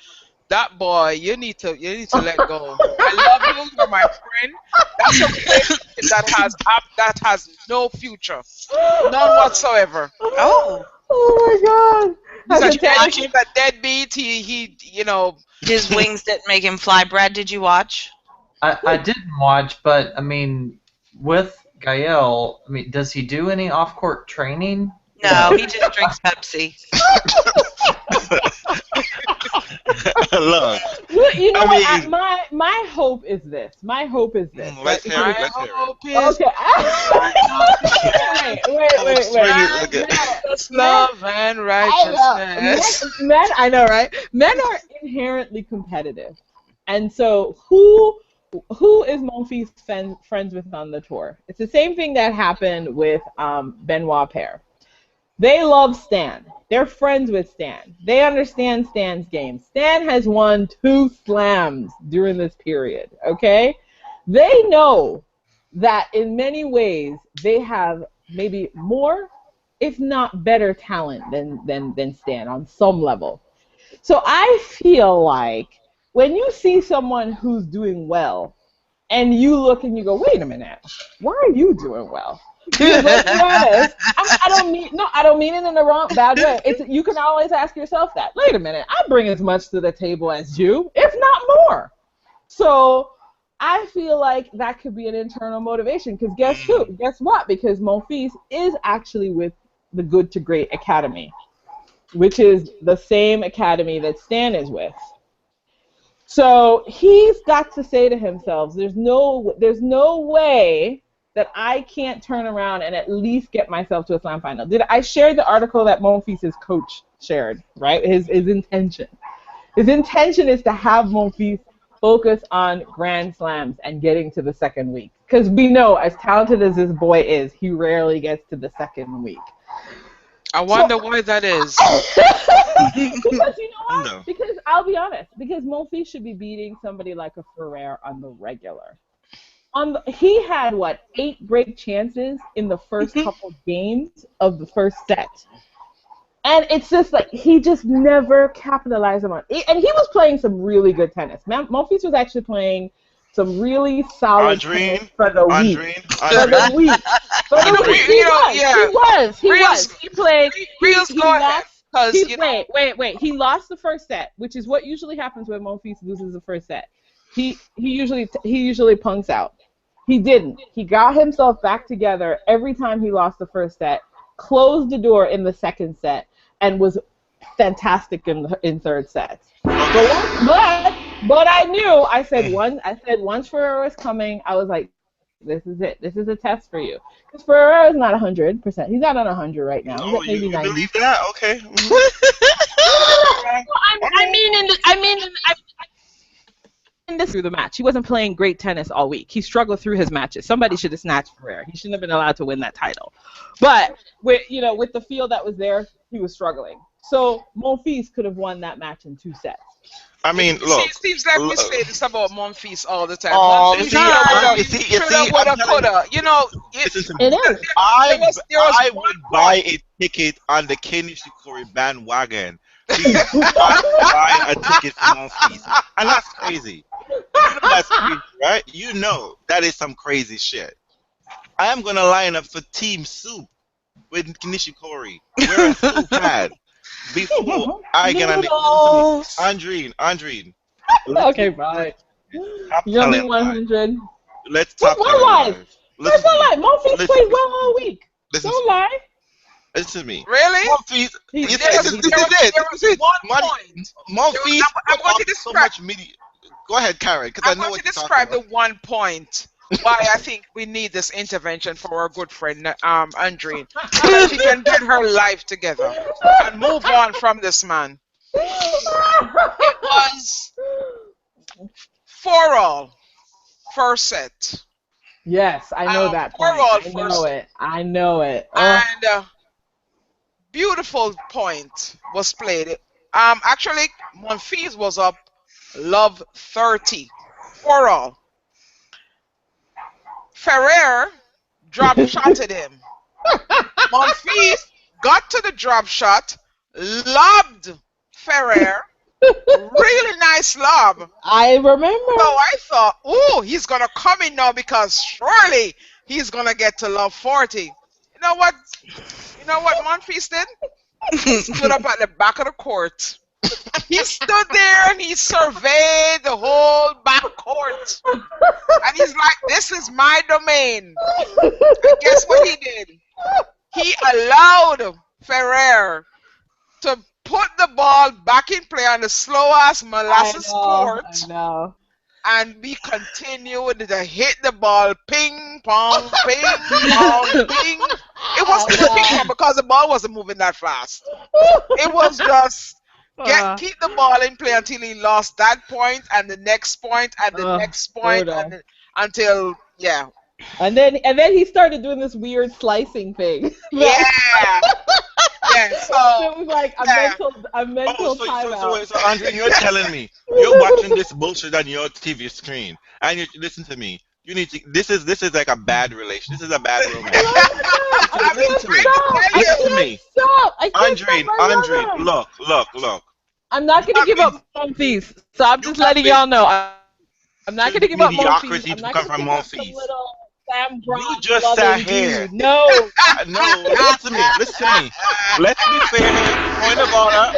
that boy, you need to let go. I love you. You're my friend. That's a relationship that has no future, none whatsoever. Oh my God. He's a deadbeat. He, his wings didn't make him fly. Brad, did you watch? I didn't watch, but I mean, with Gael, I mean, does he do any off-court training? No, he just drinks Pepsi. Look, you know what? My hope is this. Let's hear it. Wait. Love and righteousness. Men, I know, right? Men are inherently competitive, and so who is Monfils friends with on the tour? It's the same thing that happened with Benoit Paire. They love Stan. They're friends with Stan. They understand Stan's game. Stan has won 2 slams during this period, okay? They know that in many ways they have maybe more, if not better talent than Stan on some level. So I feel like when you see someone who's doing well and you look and you go, wait a minute, why are you doing well? I don't mean it in a bad way. You can always ask yourself that. Wait a minute, I bring as much to the table as you, if not more. So I feel like that could be an internal motivation. Because guess what? Because Monfils is actually with the Good to Great Academy, which is the same academy that Stan is with. So he's got to say to himself, there's no way that I can't turn around and at least get myself to a slam final. I shared the article that Monfils' coach shared, right? His intention. His intention is to have Monfils focus on Grand Slams and getting to the second week. Because we know, as talented as this boy is, he rarely gets to the second week. I wonder why that is. Because you know what? No. Because I'll be honest. Because Monfils should be beating somebody like a Ferrer on the regular. He had 8 break chances in the first couple games of the first set, and it's just like he just never capitalized on it. And he was playing some really good tennis. Monfils was actually playing some really solid tennis for the week. He was. He played. He lost the first set, which is what usually happens when Monfils loses the first set. He usually punks out. He didn't. He got himself back together every time he lost the first set, closed the door in the second set, and was fantastic in third sets. But I knew. I said once Ferrer was coming, I was like, This is it. This is a test for you. Because Ferrer is not 100%. He's not on 100 right now. He's Oh, at maybe you 90. believe that? Okay. In this through the match, he wasn't playing great tennis all week. He struggled through his matches. Somebody should have snatched Ferrer. He shouldn't have been allowed to win that title. But with the field that was there, he was struggling. So Monfils could have won that match in 2 sets. I mean, look. Seems like we say this about Monfils all the time. Oh, Monfils you see, shoulda, woulda, coulda. You know, listen to It me. is. I there was would buy a ticket on the Kei Nishikori bandwagon. Please, I would buy a ticket for Monfils. And that's crazy. You know that's crazy, right? You know that is some crazy shit. I am going to line up for Team Soup with Nishikori. Wear a soup hat before I get on the Andreen. Okay, bye. Yummy 100. Let's talk What life? Listen That's not to lie. me. Monfils Listen played to me. well all week. Listen Don't to me. lie. Listen to me. Really? Monfils, He- this there is was- it. there was one point. Monfils I'm put going up to so describe- much media. Go ahead, Karen, because I I'm know going what to you're talking describe the about. one point why I think we need this intervention for our good friend Andreen, so that she can get her life together and move on from this man. It was 4-all first set, Yes, I know that point. We're all I know first. it. I know it. and beautiful point was played. Actually, Monfils was up love 30 4-all. Ferrer drop shotted him. Monfils got to the drop shot, lobbed Ferrer. Really nice lob. I remember. So I thought, oh, he's gonna come in now because surely he's gonna get to love 40. You know what? Monfils did? He stood up at the back of the court. He stood there and he surveyed the whole back court. And he's like, this is my domain. And guess what he did? He allowed Ferrer to put the ball back in play on the slow-ass molasses court. I know. And we continued to hit the ball ping, pong, ping, pong, ping. It wasn't a ping pong because the ball wasn't moving that fast. It was just keep the ball in play until he lost that point and the next point and the next point and until And then he started doing this weird slicing thing. Yeah. So it was like a mental timeout. So Andre, you're telling me you're watching this bullshit on your TV screen, and you listen to me. You need to. This is like a bad relation. This is a bad romance. Listen to me. Andre, look. I'm not gonna give up Monfils, so I'm just letting y'all know. I'm not gonna give up Monfils. I'm not gonna give up some little Sam Brown. You just sat here. No. No, listen to me. Let's be fair. Point of order.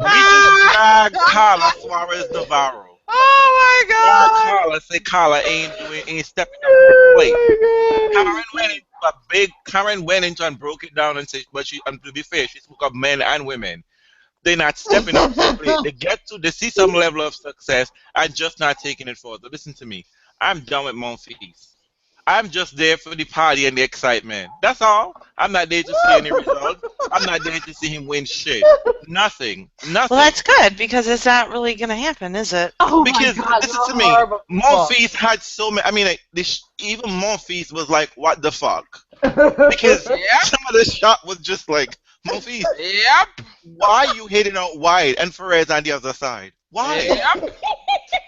We just dragged Carla Suarez Navarro. Oh my God! Carla say Carla ain't stepping up to the plate. Karen went into and broke it down and said, and to be fair, she spoke of men and women. They're not stepping up to the plate. They see some level of success and just not taking it further. Listen to me. I'm done with Monfils. I'm just there for the party and the excitement. That's all. I'm not there to see any results. I'm not there to see him win shit. Nothing. Well, that's good because it's not really going to happen, is it? Oh because my God, listen to me. Monfils had so many. I mean, even Monfils was like, "What the fuck?" Because some of the shot was just like, Monfils. Yep. Why are you hitting out wide and Ferrez on the other side? Why? Yep.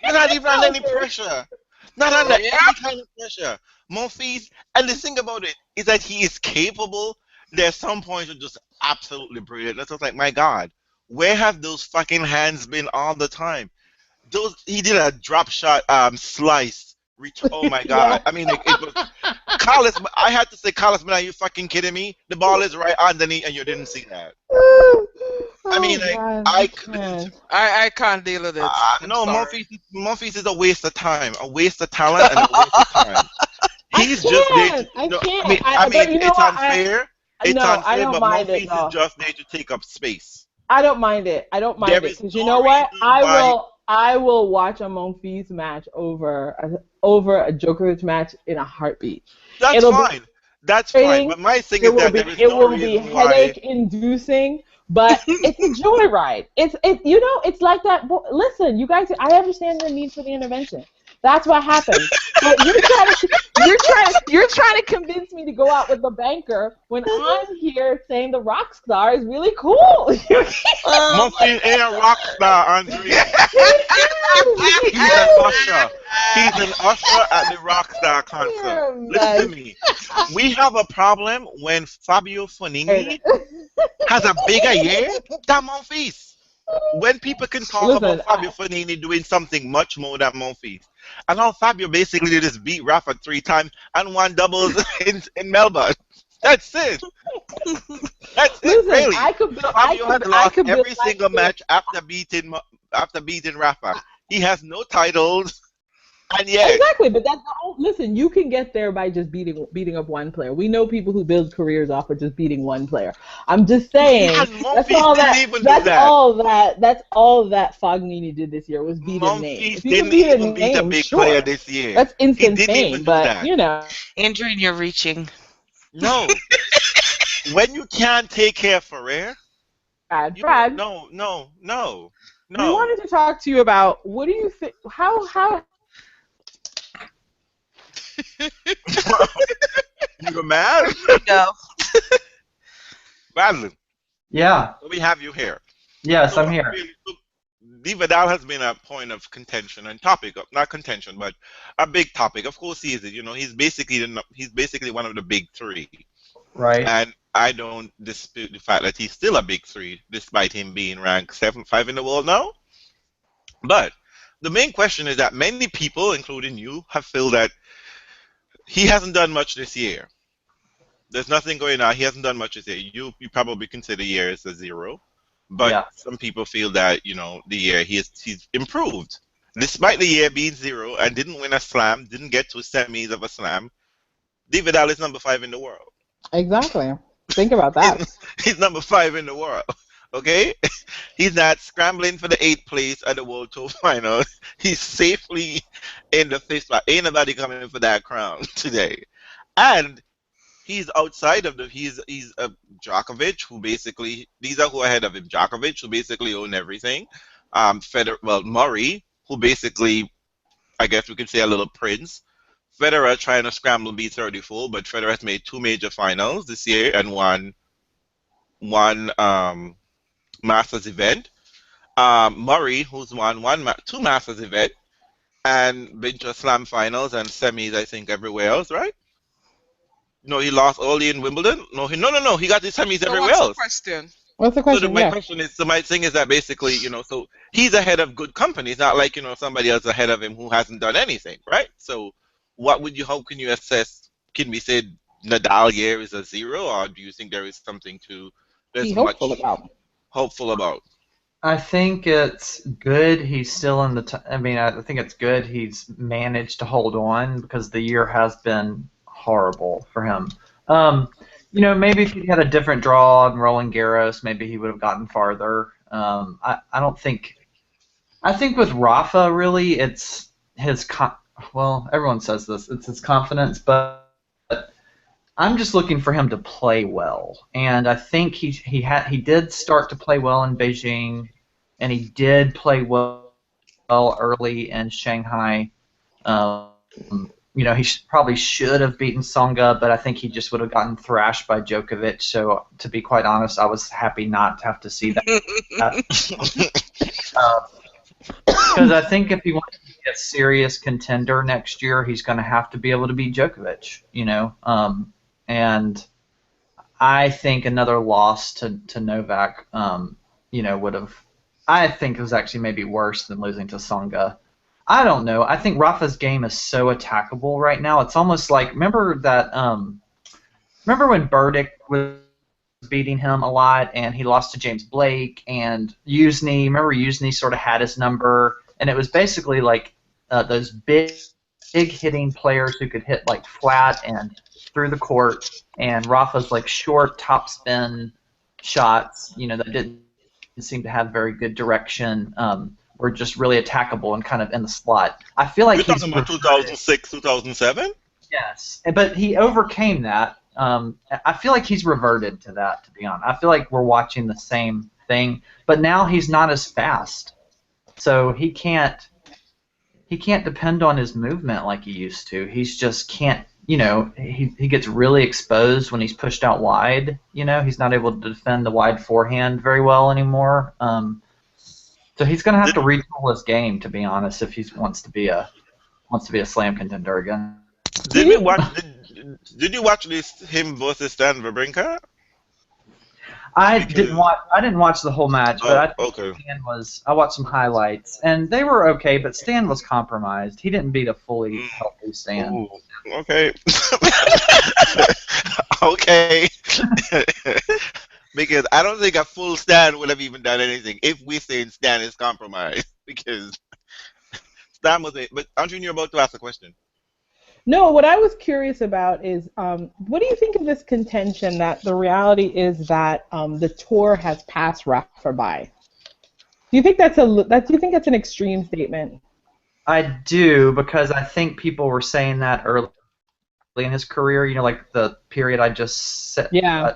You're not even under any pressure. Not under any kind of pressure. Monfils, and the thing about it is that he is capable. There's some points that are just absolutely brilliant. That's just like, my God, where have those fucking hands been all the time? He did a drop shot slice reach. Oh my God. I mean, it was Carlos. I had to say, Carlos, man, are you fucking kidding me? The ball is right underneath and you didn't see that. I mean, I can't deal with it. No, Monfils is a waste of time, a waste of talent, and a waste of time. He's just there. I mean, it's unfair. It's unfair, but Monfils is just there to take up space. I don't mind it. Because you no know what? reason why- I will watch a Monfils match over a Djokovic match in a heartbeat. That's It'll be fine. That's fine. frustrating. But my thing It is will that be there is no reason why. headache inducing, but it's a joyride. It's like that. Listen, you guys, I understand your need for the intervention. That's what happens. But you're trying to convince me to go out with the banker when I'm here saying the rock star is really cool. Monfils ain't a rock star, Andreen. He's an usher. He's an usher at the Rockstar concert. Listen to me. We have a problem when Fabio Fognini has a bigger year than Monfils. When people can talk about Fabio Fognini doing something much more than Monfils. And now Fabio basically just beat Rafa 3 times and won doubles in Melbourne. That's it. That's it, really. Fabio has lost every single match after beating Rafa. He has no titles. And yet, exactly, but that's listen. You can get there by just beating up one player. We know people who build careers off of just beating one player. I'm just saying that's all that Fognini did this year was beat a name. If you can beat a name, player this year. That's instant fame. But you know, Andreen, you're reaching. No, when you can't take care of Ferrer, Brad. No. We wanted to talk to you about what do you think? How You were mad? No. Badly. Yeah. We have you here. Yes, I'm here. Nadal has been a point of contention and topic of, not contention, but a big topic. Of course, he is. You know, he's basically one of the big 3. Right. And I don't dispute the fact that he's still a big 3, despite him being ranked 7-5 in the world now. But the main question is that many people, including you, have felt that he hasn't done much this year. There's nothing going on. He hasn't done much this year. You probably consider the year as a 0. But some people feel that, you know, the year he's improved. Despite the year being 0 and didn't win a slam, didn't get to semis of a slam, Nadal is number 5 in the world. Exactly. Think about that. He's number 5 in the world. Okay? He's not scrambling for the 8th place at the World Tour Final. He's safely in the 5th spot. Ain't nobody coming for that crown today. And he's outside of he's Djokovic, who basically, these are who are ahead of him. Djokovic, who basically own everything. Murray, who basically, I guess we could say a little prince. Federer trying to scramble beat 34, but Federer has made 2 major finals this year and one Masters event. Murray, who's won 2 Masters event and been to Slam finals and semis, I think, everywhere else, right? No, he lost only in Wimbledon. No, he got the semis everywhere else. What's the question? My thing is that basically, you know, so he's ahead of good company. It's not like, you know, somebody else ahead of him who hasn't done anything, right? So how can you assess, can we say Nadal year is a 0, or do you think there is something to be hopeful about? I think it's good he's still in the I think it's good he's managed to hold on because the year has been horrible for him. You know, maybe if he had a different draw on Roland Garros, maybe he would have gotten farther. I think with Rafa, really, it's his everyone says this, it's his confidence, but I'm just looking for him to play well, and I think he did start to play well in Beijing, and he did play well early in Shanghai. You know, he probably should have beaten Tsonga, but I think he just would have gotten thrashed by Djokovic. So, to be quite honest, I was happy not to have to see that. Because I think if he wants to be a serious contender next year, he's going to have to be able to beat Djokovic. You know, and I think another loss to Novak, you know, would have. I think it was actually maybe worse than losing to Tsonga. I don't know. I think Rafa's game is so attackable right now. It's almost like remember when Burdick was beating him a lot and he lost to James Blake and Usney. Remember Usney sort of had his number, and it was basically like those big hitting players who could hit like flat and through the court, and Rafa's like short top spin shots, you know, that didn't seem to have very good direction. were just really attackable and kind of in the slot. I feel like You're talking about 2006, 2007? Yes, but he overcame that. I feel like he's reverted to that, to be honest. I feel like we're watching the same thing, but now he's not as fast, so he can't depend on his movement like he used to. He's just can't. He gets really exposed when he's pushed out wide. He's not able to defend the wide forehand very well anymore. So he's going to have to retool his game, to be honest, if he wants to be a slam contender again. Did you watch him versus Stan Wawrinka? I didn't watch the whole match, but I watched some highlights, and they were okay, but Stan was compromised. He didn't beat a fully healthy Stan. Ooh, okay. Okay. Because I don't think a full Stan would have even done anything if we say Stan is compromised. Because Stan was but Andreen, you're about to ask a question. No, what I was curious about is, what do you think of this contention that the reality is that the tour has passed Rafa by? Do you think that's an extreme statement? I do, because I think people were saying that early in his career. Like the period I just said. Yeah.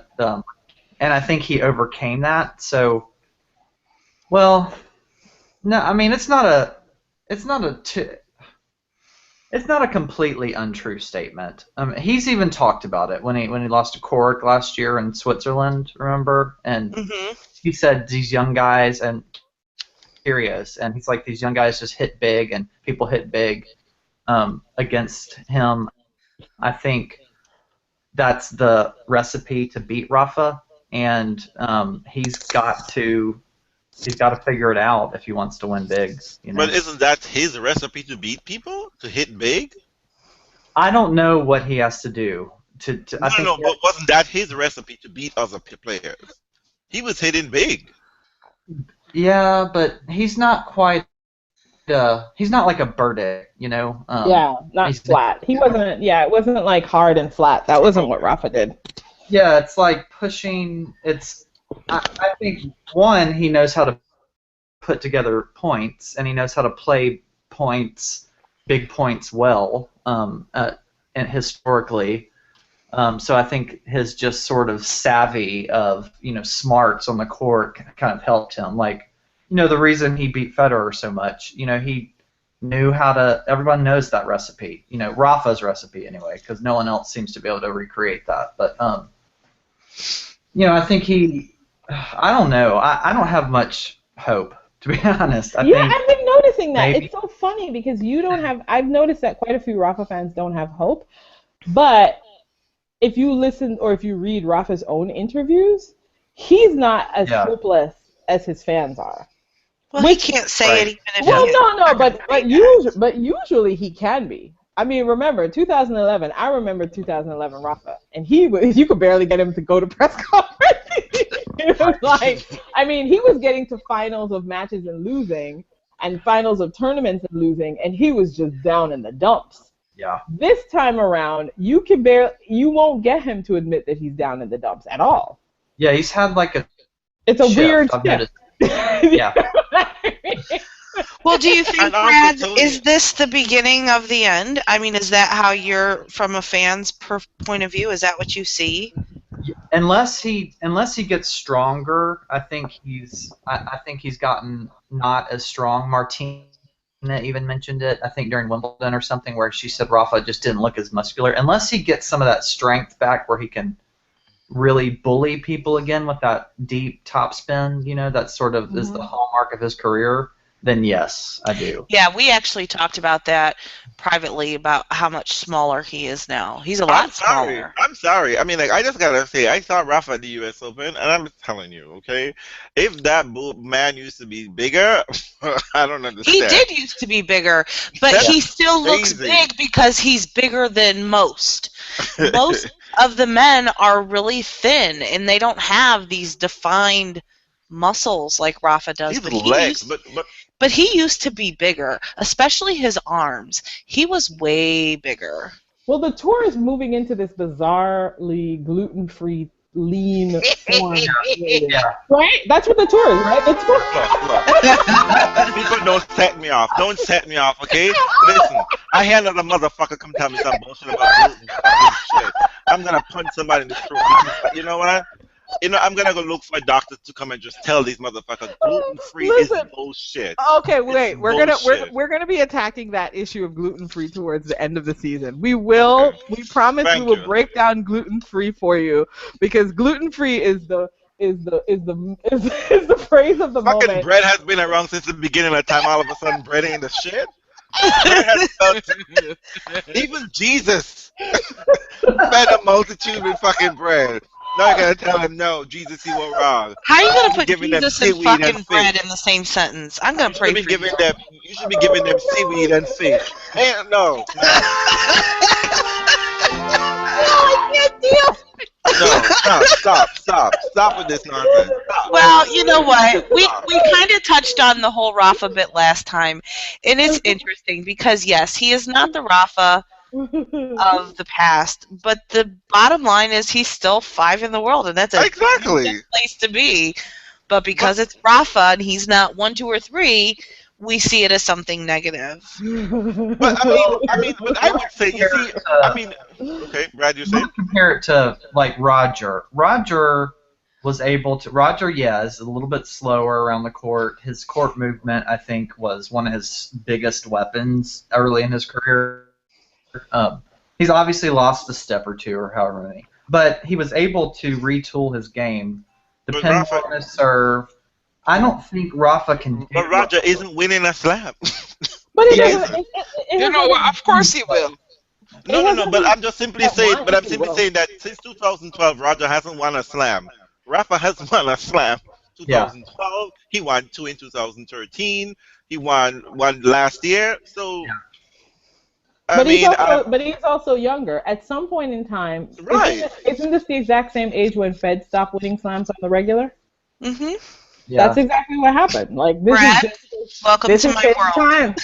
And I think he overcame that. So, well, no, I mean it's not a completely untrue statement. He's even talked about it when he lost to Cork last year in Switzerland, remember? And he said these young guys, and curious, and he's like, these young guys just hit big, and people hit big against him. I think that's the recipe to beat Rafa, and he's got to figure it out if he wants to win big. But isn't that his recipe to beat people? To hit big? I don't know what he has to do. But wasn't that his recipe to beat other players? He was hitting big. Yeah, but he's not quite. He's not like a Burdick, Not flat. He wasn't. Yeah, it wasn't like hard and flat. That wasn't what Rafa did. Yeah, it's like pushing. I think, one, he knows how to put together points, and he knows how to play points, big points well, and historically. So I think his just sort of savvy of, smarts on the court kind of helped him. Like, the reason he beat Federer so much, he knew how to, everyone knows that recipe, Rafa's recipe anyway, because no one else seems to be able to recreate that. But, I think I don't know. I don't have much hope, to be honest. I've been noticing that. Maybe. It's so funny because I've noticed that quite a few Rafa fans don't have hope. But if you listen or if you read Rafa's own interviews, he's not as hopeless as his fans are. Well, he can't say it even if but usually he can be. I mean, remember 2011. I remember 2011 Rafa, and you could barely get him to go to press conference. It was like, I mean, he was getting to finals of matches and losing, and finals of tournaments and losing, and he was just down in the dumps. Yeah. This time around, you won't get him to admit that he's down in the dumps at all. Yeah, he's had like a. It's a weird shift. Yeah. Well, do you think, Brad, is this the beginning of the end? I mean, is that how you're, from a fan's point of view, is that what you see? Unless he gets stronger, I think he's gotten not as strong. Martina even mentioned it, I think during Wimbledon or something, where she said Rafa just didn't look as muscular. Unless he gets some of that strength back where he can really bully people again with that deep topspin, that sort of is the hallmark of his career, then yes, I do. Yeah, we actually talked about that privately, about how much smaller he is now. He's a lot smaller. I'm sorry. I mean, I just gotta say, I saw Rafa at the U.S. Open, and I'm telling you, okay, if that man used to be bigger, I don't understand. He did used to be bigger, but he still looks big because he's bigger than most. Most of the men are really thin, and they don't have these defined muscles like Rafa does. But he used to be bigger, especially his arms. He was way bigger. Well, the tour is moving into this bizarrely gluten-free lean form. Yeah. Right? That's what the tour is, right? The tour. Look. People don't set me off. Don't set me off, okay? Listen, I hear another motherfucker come tell me some bullshit about gluten fucking shit. I'm gonna punch somebody in the throat. Because, you know what? I'm gonna go look for a doctor to come and just tell these motherfuckers gluten-free is Listen. bullshit. Okay, wait. It's We're bullshit. gonna be attacking that issue of gluten free towards the end of the season. We will. Okay. We promise Thank we will you. break down gluten free for you because gluten free is the phrase of the Fucking moment. bread has been around since the beginning of time. All of a sudden, bread ain't the shit. Bread has even Jesus fed a multitude with fucking bread. Now you're gonna tell him no, Jesus, you were wrong. How are you gonna put Giving them Jesus and seaweed and fucking bread fish. in the same sentence? I'm gonna pray for you. You should be giving them seaweed and fish. No. No, stop with this nonsense. Stop. Well, you know what? We kind of touched on the whole Rafa bit last time, and it's interesting because yes, he is not the Rafa of the past, but the bottom line is he's still 5 in the world, and that's a Exactly. good place to be. But because it's Rafa and he's not 1, 2, or 3, we see it as something negative. But but I would say, you see, okay, Brad, you're saying? Compare it to like Roger. Roger was able to. Roger, yeah, is a little bit slower around the court. His court movement, I think, was one of his biggest weapons early in his career. He's obviously lost a step or two, or however many, but he was able to retool his game. Depends on his serve. I don't think Rafa can. But Roger isn't winning a slam. But it Yeah. doesn't. You know what? Of course he will. No. But I'm just simply saying. But I'm simply Well. saying that since 2012, Roger hasn't won a slam. Rafa has won a slam. 2012, he won 2 in 2013. He won one last year. So. Yeah. But he's also younger. At some point in time, Right. isn't this the exact same age when Fed stopped winning slams on the regular? Mm-hmm. Yeah. That's exactly what happened. Like this Brad, is welcome this to is my his world. time.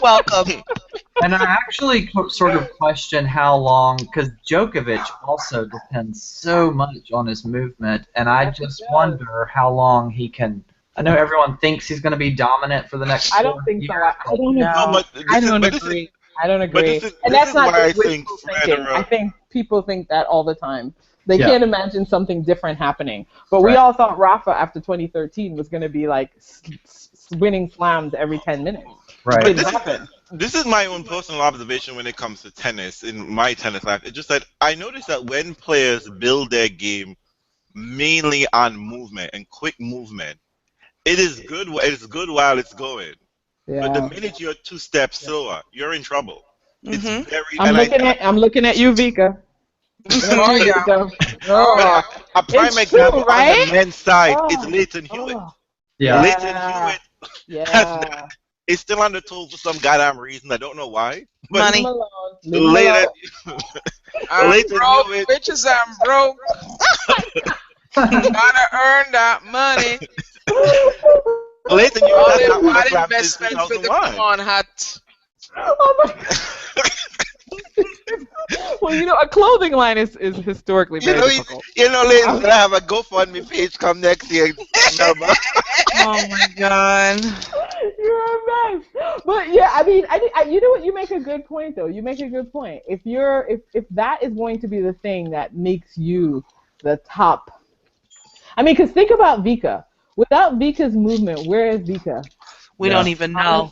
Welcome. And I actually sort of question how long, because Djokovic also depends so much on his movement, and I just wonder how long he can. I know everyone thinks he's going to be dominant for the next. I don't think so. I don't No. agree. I don't agree. I don't but agree. this is- And this that's is not why just I think wishful thinking. Federer- I think people think that all the time. They Yeah. can't imagine something different happening. But we Right. all thought Rafa after 2013 was going to be like winning slams every 10 minutes. Right. It didn't happen. This is my own personal observation when it comes to tennis in my tennis life. It's just that I notice that when players build their game mainly on movement and quick movement, it is good. It's good while it's going. But the Yeah. minute you're 2 steps slower, you're in trouble. It's Mhm. very. I'm looking at you, Vika. Oh, yeah. Oh, a prime it's example true, right? on the men's side Oh, is Leighton Hewitt. oh, Yeah. Leighton Hewitt yeah. is still on the tour for some goddamn reason. I don't know why. But Money. Leave him alone. Leave him Leighton, alone. I'm Leighton broke, Hewitt. bitches. I'm broke. Gotta earn that money. Leighton All Hewitt has them not won a bad slam since investments with the 2001. coupon hat. Oh my God. Well, a clothing line is historically very difficult. Leighton's gonna have a GoFundMe page come next year. Number. Oh my god. You're a mess. But yeah, I mean, you know what? You make a good point, though. You make a good point. If that is going to be the thing that makes you the top, I mean, because think about Vika. Without Vika's movement, where is Vika? We don't even know.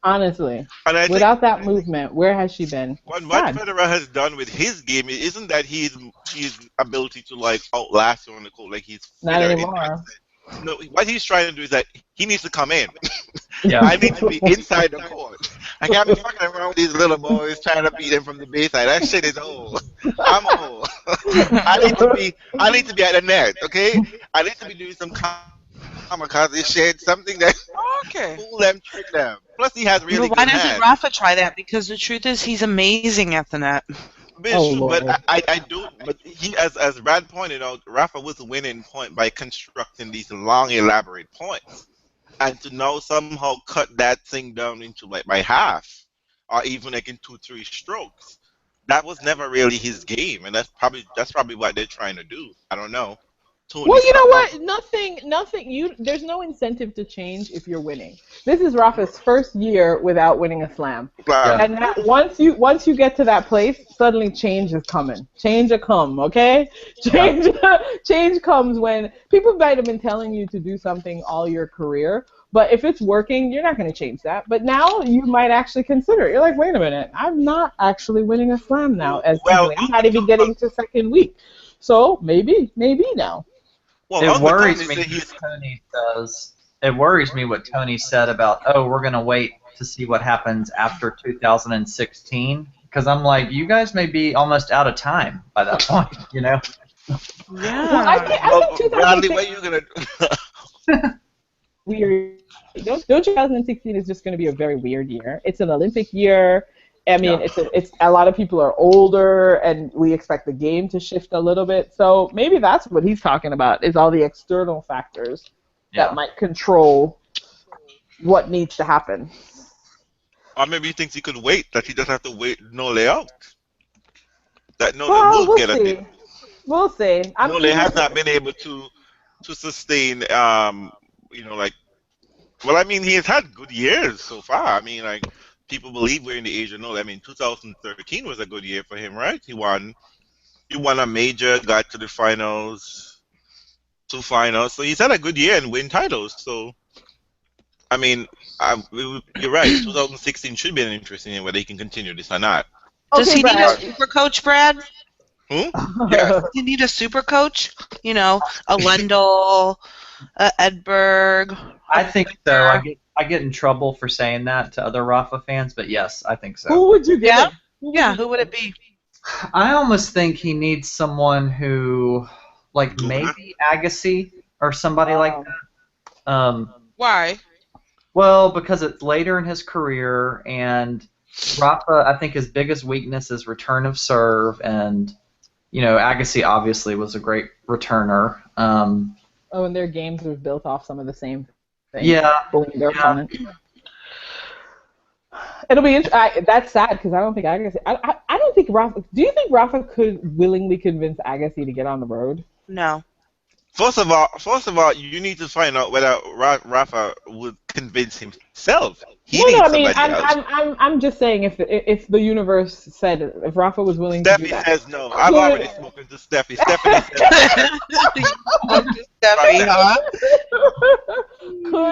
Honestly. And I think Without that movement, where has she been? what Sad. Federer has done with his game isn't that his ability to like outlast you on the court, like he's Not fitter in anymore. that sense. No, what he's trying to do is that he needs to come in. Yeah. I need to be inside the court. I can't be fucking around with these little boys trying to beat them from the baseline. That shit is old. I'm old. I need to be at the net, okay? I need to be doing some kamikaze shit, something that Okay. fool them, trick them. Plus, he has really But why good doesn't hands. Rafa try that? Because the truth is he's amazing at the net. But, Oh, it's true, Lord. but I do. But he, as Brad pointed out, Rafa was winning point by constructing these long, elaborate points, and to now somehow cut that thing down into like by half, or even like in 2-3 strokes. that was never really his game, and that's probably what they're trying to do. I don't know. Tony, Well, you know stop. what? Nothing. There's no incentive to change if you're winning. This is Rafa's first year without winning a slam, Yeah. and once you get to that place, suddenly change is coming. Change will come, okay? Change comes when people might have been telling you to do something all your career, but if it's working, you're not going to change that. But now you might actually consider it. You're like, wait a minute, I'm not actually winning a slam now as easily. I'm not even getting to second week, so maybe now. Well, It Uncle worries Tony me said what he's Tony says. It worries me what Tony said about, oh, we're going to wait to see what happens after 2016. Because I'm like, you guys may be almost out of time by that point, you know? Well, I think Bradley, 2016 what are you gonna do? weird. Don't 2016 is just going to be a very weird year. It's an Olympic year. I mean, it's a lot of people are older, and we expect the game to shift a little bit. So maybe that's what he's talking about, is all the external factors that might control what needs to happen. Or maybe he thinks he could wait, that he doesn't have to wait no layout. That no, Well, they will we'll get see. a We'll see. no, they have not been able to sustain like, well, I mean, he has had good years so far. I mean, like, people believe we're in the age of no. I mean, 2013 was a good year for him, right? He won a major, got to the finals, 2 finals. So he's had a good year and win titles. So, I mean, you're right. 2016 should be an interesting year, whether he can continue this or not. Does he need a Brad. super coach, Brad? Yes. Does he need a super coach? You know, a Lendl, a Edberg. I think so. I get in trouble for saying that to other Rafa fans, but yes, I think so. Who would you get? Yeah? Yeah, who would it be? I almost think he needs someone who, like maybe Agassi or somebody like that. Why? Well, because it's later in his career, and Rafa, I think his biggest weakness is return of serve, and Agassi obviously was a great returner. Oh, and their games were built off some of the same things. Yeah. Bullying their opponent. It'll be interesting. That's sad because I don't think Agassi. I don't think Rafa. Do you think Rafa could willingly convince Agassi to get on the road? No. First of all, you need to find out whether Rafa would convince himself. He needs I mean, somebody else. I'm just saying if the universe said if Rafa was willing to do Steffi that. says no. I've already spoken to Steffi. Stephanie says Steffi, huh?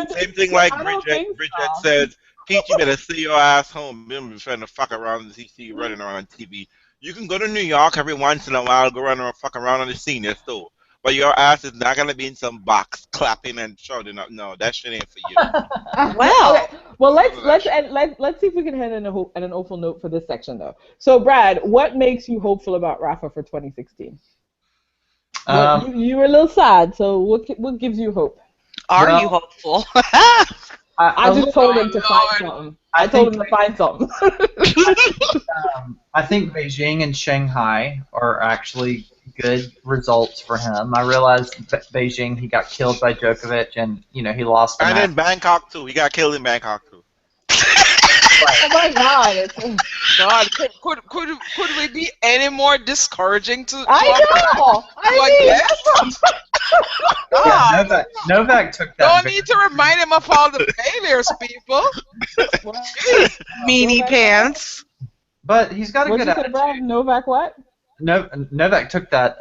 same thing like I don't Bridget. think Bridget so. says, Pete, you better stay your ass home. You be trying to fuck around and see you running around on TV. You can go to New York every once in a while, go run around, fuck around on the senior store. But your ass is not gonna be in some box clapping and shouting up. No, that shit ain't for you. Well. Okay. Well, let's see if we can head in an hopeful note for this section though. So, Brad, what makes you hopeful about Rafa for 2016? You were a little sad, so what gives you hope? Are you hopeful? I just told him to find something. I told him to find something. I think Beijing and Shanghai are actually good results for him. I realized Beijing, he got killed by Djokovic, and he lost. And in Bangkok too, he got killed in Bangkok too. Oh my God! God, could we be any more discouraging to? I know. Yeah, Novak took that. Don't need to remind him of all the failures, people. Meanie pants. But he's got a What good you say, attitude. Brad? Novak what? Novak took that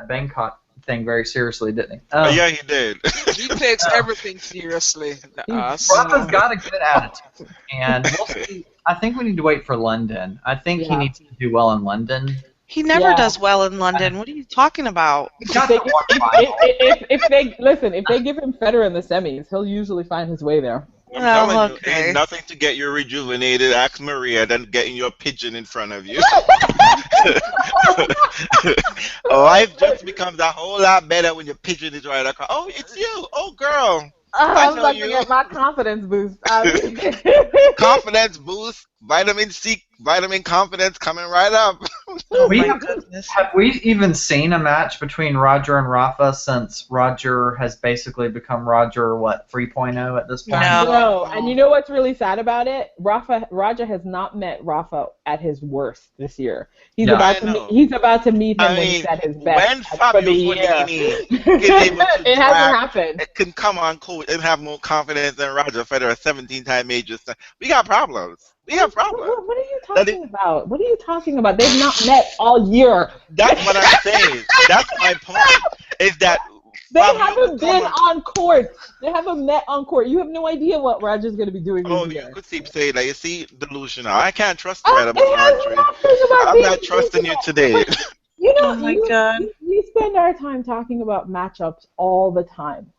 Bangkok thing very seriously, didn't he? Yeah, he did. He takes everything seriously. Us. Rafa's got a good attitude, and we'll see. I think we need to wait for London. I think he needs to do well in London. He never Yeah. does well in London. What are you talking about? He's got the one final. If they give him Federer in the semis, he'll usually find his way there. I'm telling you, okay. ain't nothing to get you rejuvenated. Ask Maria than getting your pigeon in front of you. Life just becomes a whole lot better when your pigeon is right across. Oh, it's you. Oh, girl. I I'm know about to you. get my confidence boost. Confidence boost. Vitamin C, vitamin confidence coming right up. Oh We my have- goodness. Have we even seen a match between Roger and Rafa since Roger has basically become Roger, what, 3.0 at this point? No. No, and you know what's really sad about it? Roger has not met Rafa at his worst this year. He's Yeah, about I to know. he's about to meet him I when he's mean, at his best when for Fabio the year. Fognini is able to It hasn't drag, happened. it can come on court and have more confidence than Roger Federer, 17-time major. We got problems. We have problems. What are you That talking about? What are you talking about? They've not met all year. That's what I'm saying. That's my point. Is that They Fabio haven't could been come on court. They haven't met on court. You have no idea what Roger's going to be doing this Oh, year. you could keep saying that. You see, delusional. I can't trust you right It about has Andreen. nothing about I'm being not trusting you today. But, you know, Oh my God. we spend our time talking about matchups all the time.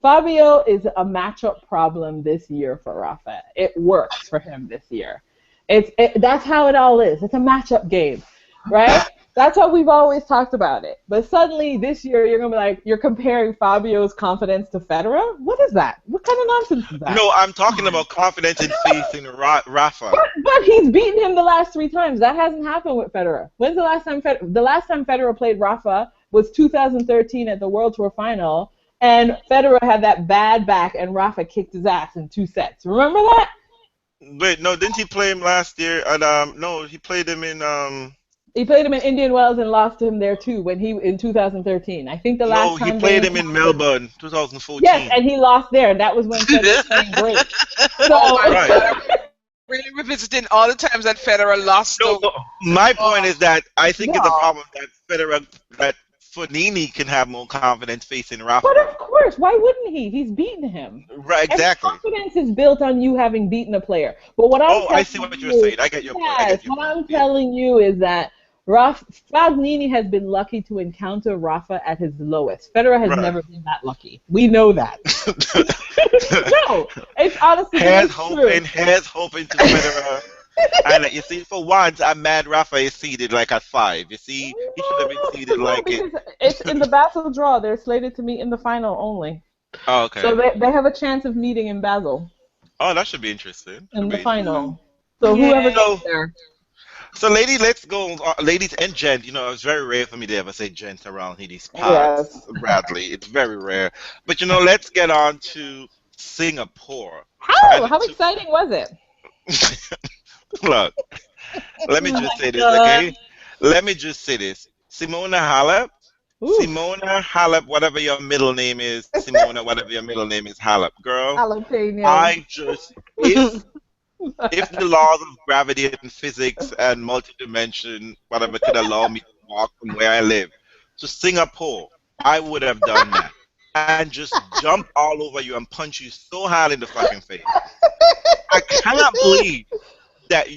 Fabio is a matchup problem this year for Rafa. It works for him this year. That's how it all is. It's a matchup game, right? That's how we've always talked about it. But suddenly this year you're gonna be like, you're comparing Fabio's confidence to Federer? What is that? What kind of nonsense is that? No, I'm talking about confidence and faith in Rafa. But he's beaten him the last 3 times. That hasn't happened with Federer. When's the last time Federer played Rafa was 2013 at the World Tour Final, and Federer had that bad back, and Rafa kicked his ass in 2 sets. Remember that? Wait, no, didn't he play him last year? And no, he played him in He played him in Indian Wells and lost to him there too in 2013. I think the last no, time he played they him in encountered- Melbourne, 2014. Yes, and he lost there. That was when Federer was playing great. So, Oh my Right. God. Really revisiting all the times that Federer lost. No, to- my point is that I think it's a Yeah. problem that that Fognini can have more confidence facing Rafa. But of course, why wouldn't he? He's beaten him. Right, exactly. And confidence is built on you having beaten a player. But what I'm Oh, I telling see what you, you're saying. I get your point. I yes, get your what point. I'm Yeah. telling you is that Fognini has been lucky to encounter Rafa at his lowest. Federer has Right. never been that lucky. We know that. No, it's honestly Heads true. hoping to Federer. And you see, for once, I'm mad Rafa is seeded like at 5. You see, he should have been seeded like it. Because it's in the Basel draw. They're slated to meet in the final only. Oh, okay. So they have a chance of meeting in Basel Oh, that should be interesting. in Should the be final. So Yeah. whoever So- gets there. So, ladies, let's go. Ladies and gent, it's very rare for me to ever say gent around here these parts, Yes. Bradley. It's very rare. But, let's get on to Singapore. How? And How to- exciting was it? Look, let me Oh just my say this, God. okay? Let me just say this. Simona Halep, whatever your middle name is, Simona, whatever your middle name is, Halep. Girl, Jalapeno. if the laws of gravity and physics and multidimension, whatever, could allow me to walk from where I live to Singapore, I would have done that. And just jump all over you and punch you so hard in the fucking face. I cannot believe that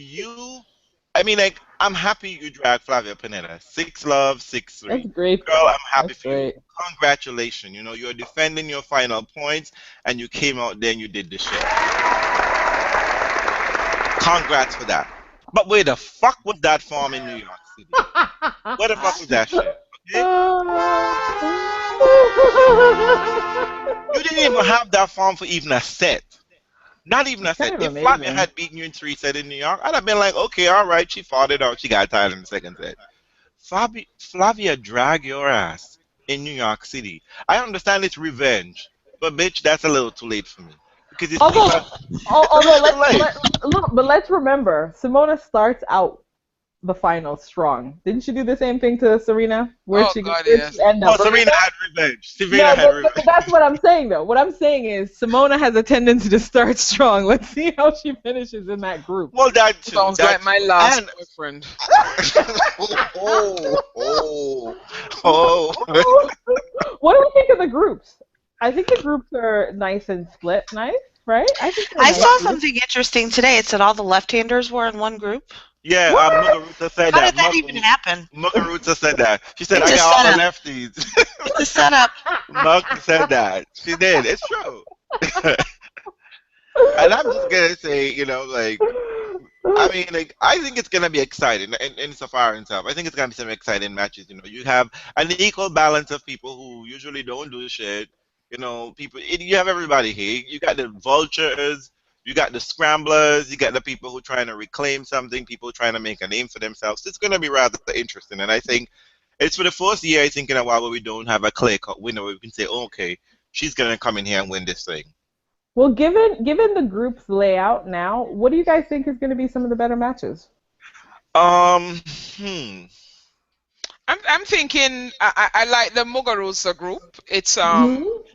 I'm happy you dragged Flavia Pineda. 6-love, 6-3. That's great. Girl, I'm happy That's for you. great. Congratulations. You're defending your final points and you came out there and you did the shit. Congrats for that. But where the fuck was that form in New York City? Where the fuck was that shit? Okay? You didn't even have that form for even a set. Not even a set. Kind of If Flavia amazing. had beaten you in 3 sets in New York, I'd have been like, okay, all right, she fought it out. She got tired in the second set. Flavia dragged your ass in New York City. I understand it's revenge, but bitch, that's a little too late for me. Because it's But let's remember, Simona starts out the final strong. Didn't she do the same thing to Serena? Where Oh, she God, where yes. she end up? Serena had revenge. But that's what I'm saying, though. What I'm saying is Simona has a tendency to start strong. Let's see how she finishes in that group. Well, that too. Sounds that like my last and- boyfriend. oh. What do we think of the groups? I think the groups are nice and split. Nice, right? I think they're I nice. saw something interesting today. It said all the left-handers were in one group. Yeah, Muguruza said How that. did that even happen? Muguruza said that. She said, It's I a got all the setup. lefties. It's a setup. Mug said that. She did. It's true. And I'm just going to say, I think it's going to be exciting in Safari and stuff. I think it's going to be some exciting matches. You have an equal balance of people who usually don't do shit. You have everybody here. You got the vultures. You got the scramblers, you got the people who trying to reclaim something, people trying to make a name for themselves. It's going to be rather interesting, and I think it's for the first year I think in a while where we don't have a clear-cut winner where we can say, oh, okay, she's going to come in here and win this thing. Well, given the group's layout now, what do you guys think is going to be some of the better matches? Um, hmm. I'm thinking I like the Muguruza group. It's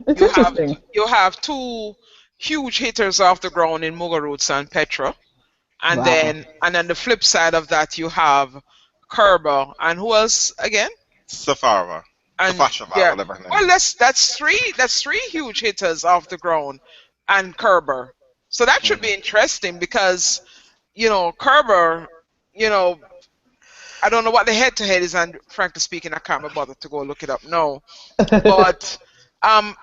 It's you have interesting. you have two huge hitters off the ground in Muguruza and Petra, and Wow. then the flip side of that you have Kerber and who else again? Safara. And Safashava, yeah, whatever her name well is. that's three huge hitters off the ground and Kerber. So that should be Mhm. interesting because Kerber, you know I don't know what the head to head is, and frankly speaking, I can't be bothered to go look it up. No, but um,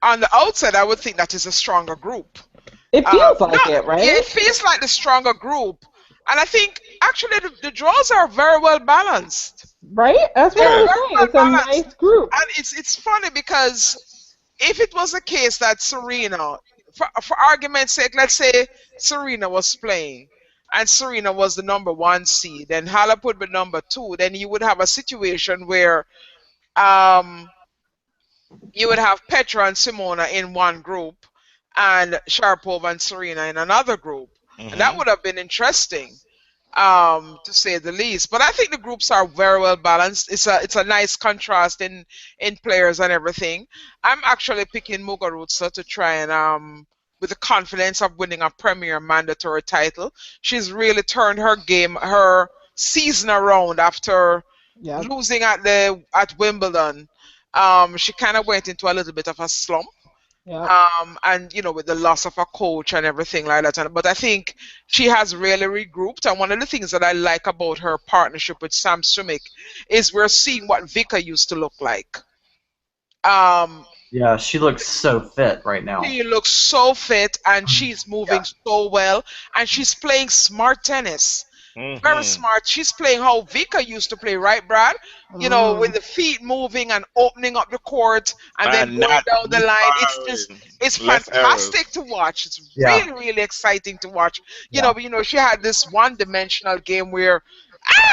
on the outside, I would think that is a stronger group. It feels No, like it, yeah, right? it feels like the stronger group, and I think actually the draws are very well balanced. Right? That's what They're I Yeah. was very saying. well It's a balanced, nice group. and it's funny because if it was a case that Serena, for argument's sake, let's say Serena was playing and Serena was the number one seed and Halep would be number two, then you would have a situation where um, you would have Petra and Simona in one group and Sharapova and Serena in another group. And that Hmm. would have been interesting, to say the least. But I think the groups are very well balanced. It's a nice contrast in players and everything. I'm actually picking Muguruza to try and with the confidence of winning a premier mandatory title. She's really turned her season around after Yep. losing at Wimbledon. She kind of went into a little bit of a slump, Yep. and with the loss of a coach and everything like that. But I think she has really regrouped. And one of the things that I like about her partnership with Sam Sumik is we're seeing what Vika used to look like. Um, Yeah, she looks so fit right now. she looks so fit and she's Yeah. moving so well, and she's playing smart tennis. Very Hmm. smart. She's playing how Vika used to play, right, Brad? With the feet moving and opening up the court and then And going not down the line. misfiring. It's Less errors. fantastic to watch. It's Yeah. really, really exciting to watch. Yeah. She had this one-dimensional game where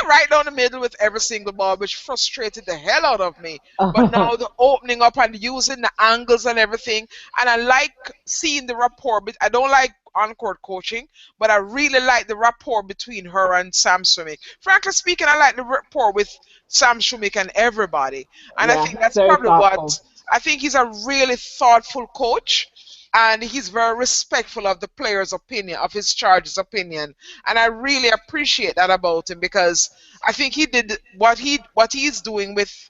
right down the middle with every single ball, which frustrated the hell out of me. But now the opening up and using the angles and everything, and I like seeing the rapport. But I don't like on-court coaching, but I really like the rapport between her and Sam Sumik. Frankly speaking, I like the rapport with Sam Sumik and everybody, and I Yeah, think that's very probably what thoughtful. I think. He's a really thoughtful coach. And he's very respectful of the player's opinion, of his charge's opinion, and I really appreciate that about him because I think he did what he's doing with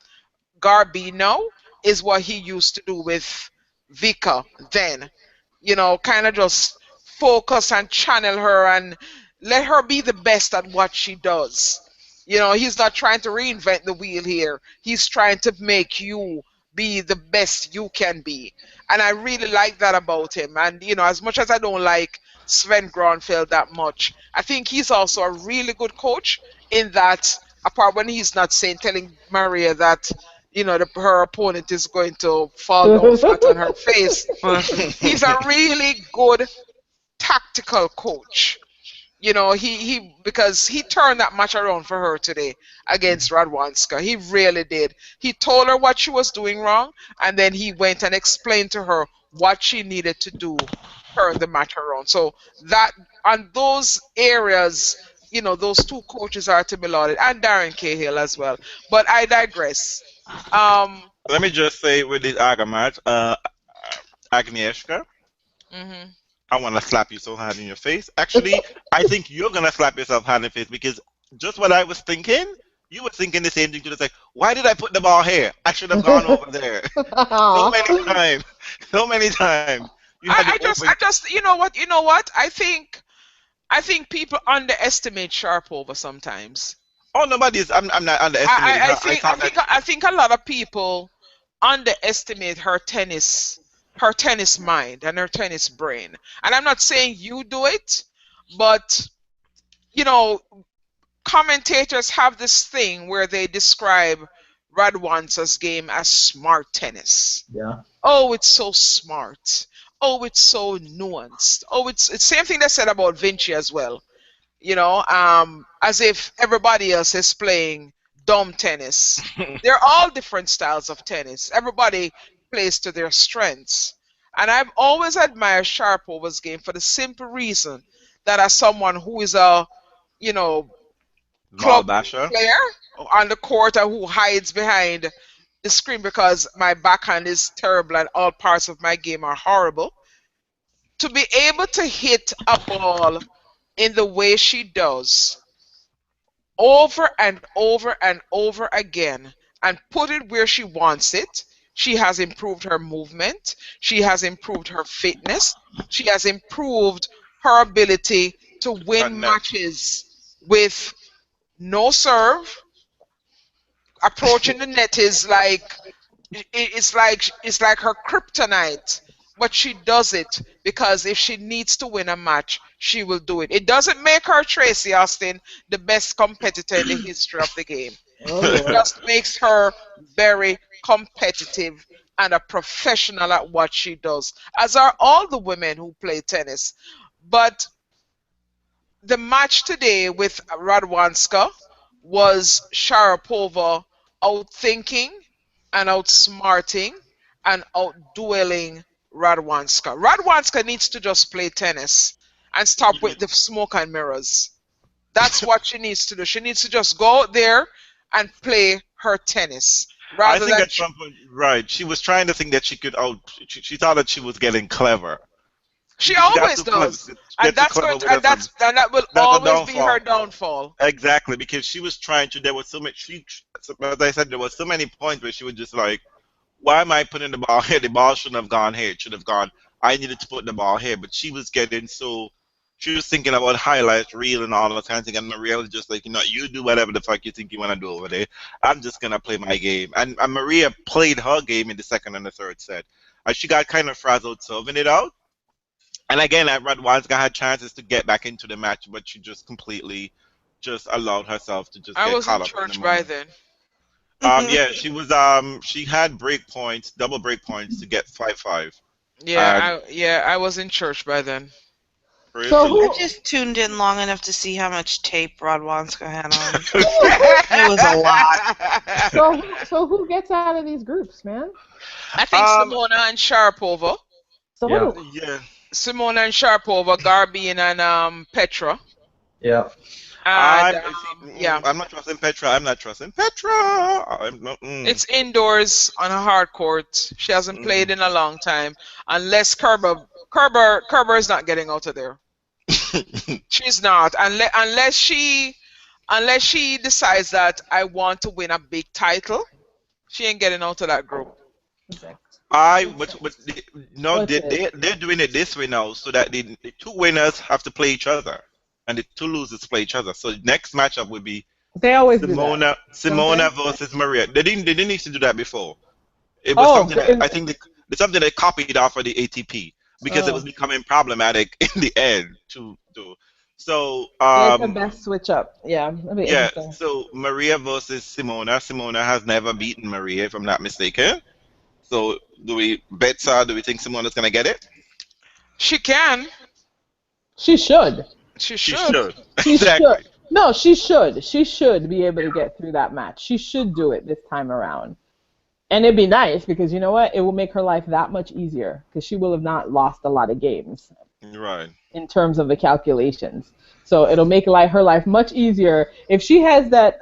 Garby now is what he used to do with Vika then. Kind of just focus and channel her and let her be the best at what she does. He's not trying to reinvent the wheel here. He's trying to make you be the best you can be. And I really like that about him. And, as much as I don't like Sven Gronfeld that much, I think he's also a really good coach in that, apart when he's not telling Maria that her opponent is going to fall down flat on her face. He's a really good tactical coach. He because he turned that match around for her today against Radwanska. He really did. He told her what she was doing wrong, and then he went and explained to her what she needed to do to turn the match around. So that on those areas, those two coaches are to be lauded, and Darren Cahill as well. But I digress. Um, Let me just say with this Aga match, Agnieszka, mhm. I want to slap you so hard in your face. Actually, I think you're gonna slap yourself hard in the face because just what I was thinking, you were thinking the same thing too. It's like, why did I put the ball here? I should have gone over there. So many times, so many times. You had I the just, open. you know what? I think people underestimate Sharapova sometimes. Oh, nobody's. I'm not underestimating I her. I think I thought that. think I think a lot of people underestimate her tennis mind and her tennis brain. And I'm not saying you do it, but you know, commentators have this thing where they describe Radwanska's game as smart tennis. Yeah. Oh, it's so smart. oh, it's so nuanced. Oh, it's same thing they said about Vinci as well. As if everybody else is playing dumb tennis. They're all different styles of tennis. Everybody plays to their strengths. And I've always admired Sharapova's game for the simple reason that as someone who is a, you know, Ball club basher. player on the court and who hides behind the screen because my backhand is terrible and all parts of my game are horrible, to be able to hit a ball in the way she does over and over and over again and put it where she wants it. She has improved her movement. She has improved her fitness. She has improved her ability to At win net. matches with no serve. Approaching the net is like it's like her kryptonite. But she does it because if she needs to win a match, she will do it. It doesn't make her, Tracy Austin, the best competitor in the history of the game. Oh It Lord. just makes her very competitive and a professional at what she does, as are all the women who play tennis. But the match today with Radwanska was Sharapova outthinking and outsmarting and outdueling Radwanska. Radwanska needs to just play tennis and stop with the smoke and mirrors. That's what she needs to do. She needs to just go out there and play her tennis I rather think than at some point, right, she was trying to think that she could out. She thought that she was getting clever. she She got always too clever. does. She And got too that's clever going with to, and her. that will That's a always be her downfall. downfall. Exactly, because she was trying to. There was so much. As I said, there was so many points where she was just like, "Why am I putting the ball here? The ball shouldn't have gone here. It should have gone. I needed to put the ball here." But she was getting so. She was thinking about highlights, reel, and all that kind of thing. And Maria was just like, you do whatever the fuck you think you want to do over there. I'm just gonna play my game. And Maria played her game in the second and the third set. She got kind of frazzled serving it out. And again, Radwanska had chances to get back into the match, but she just completely just allowed herself to just I get was in caught up in the church by moment. then. Yeah, she was she had break points, double break points to get 5-5. And I was in church by then. crazy. So who? I just tuned in long enough to see how much tape Radwanska had on. It was a lot. So who gets out of these groups, man? I think Um, Simona and Sharapova. So Yeah. what? yeah. Simona and Sharapova, Garbine and Petra. Yeah. And I'm I'm not trusting Petra. I'm not trusting Petra. I'm not. it's indoors on a hard court. She hasn't played in a long time. Unless Kerber is not getting out of there. She's not. Unless she decides that I want to win a big title, she ain't getting out of that group. No, What's they're doing it this way now, so that the two winners have to play each other, and the two losers play each other. So the next matchup would be They always do that. Simona versus Maria. They didn't used to do that before. It was something that I think it's something they copied off of the ATP because it was becoming problematic in the end to do. So It's the best switch up. Yeah. That'd be yeah, interesting. so Maria versus Simona. Simona has never beaten Maria, if I'm not mistaken. So do we think Simona's gonna get it? She can. She should. She She should. should. She Exactly. should. No, she should. She should be able to get through that match. She should do it this time around. And it'd be nice because you know what? It will make her life that much easier because she will have not lost a lot of games Right. in terms of the calculations. So it'll make her life much easier if she has that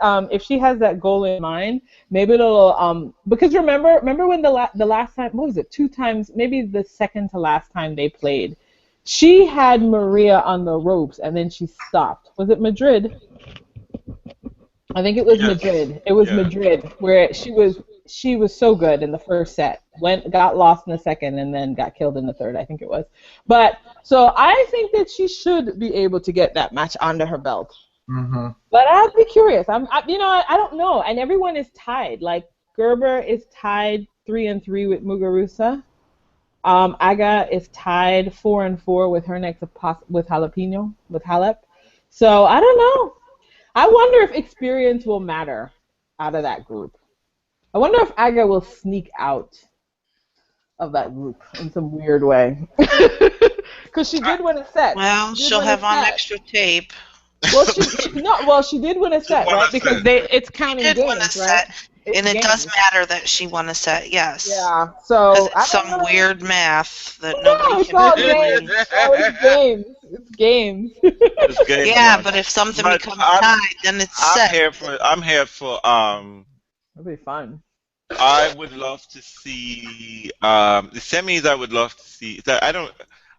goal in mind. Maybe it'll because remember when the last time, what was it, 2 times, maybe the second to last time they played, she had Maria on the ropes and then she stopped. Was it Madrid? I think it was Yes. Madrid. It was Yeah. Madrid where she was so good in the first set. Got lost in the second and then got killed in the third, I think it was. But so I think that she should be able to get that match under her belt. Mm-hmm. But I'd be curious. I don't know. And everyone is tied. Like Gerber is tied 3-3 with Muguruza. Aga is tied 4-4 with her next with Halep. So I don't know. I wonder if experience will matter out of that group. I wonder if Aga will sneak out of that group in some weird way. Because she did win a set. Well, She did she'll win a have on set. extra tape. Well, she did win a set, won a right? Because set. it's counting Did win a games, right? set, It's and it does games. matter that she won a set. Yes. Yeah. Because So I it's don't some know. weird math that No, nobody it's can all explain. games. Oh, it's games. It's games. This game Yeah, one. but if something But becomes tied, then it's set. I'm here for That'd be fun. I would love to see the semis. I would love to see that.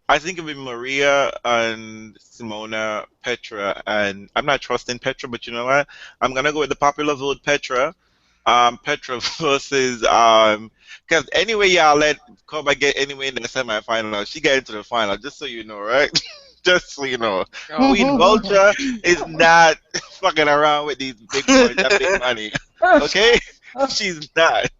I think it would be Maria and Simona, Petra, and I'm not trusting Petra, but you know what? I'm gonna go with the popular vote, Petra. Petra versus because anyway, y'all let Koba get anyway in the semifinal. She get into the final, just so you know, right? Just so you know. Queen Vulture is not fucking around with these big points and big money. Okay? She's not.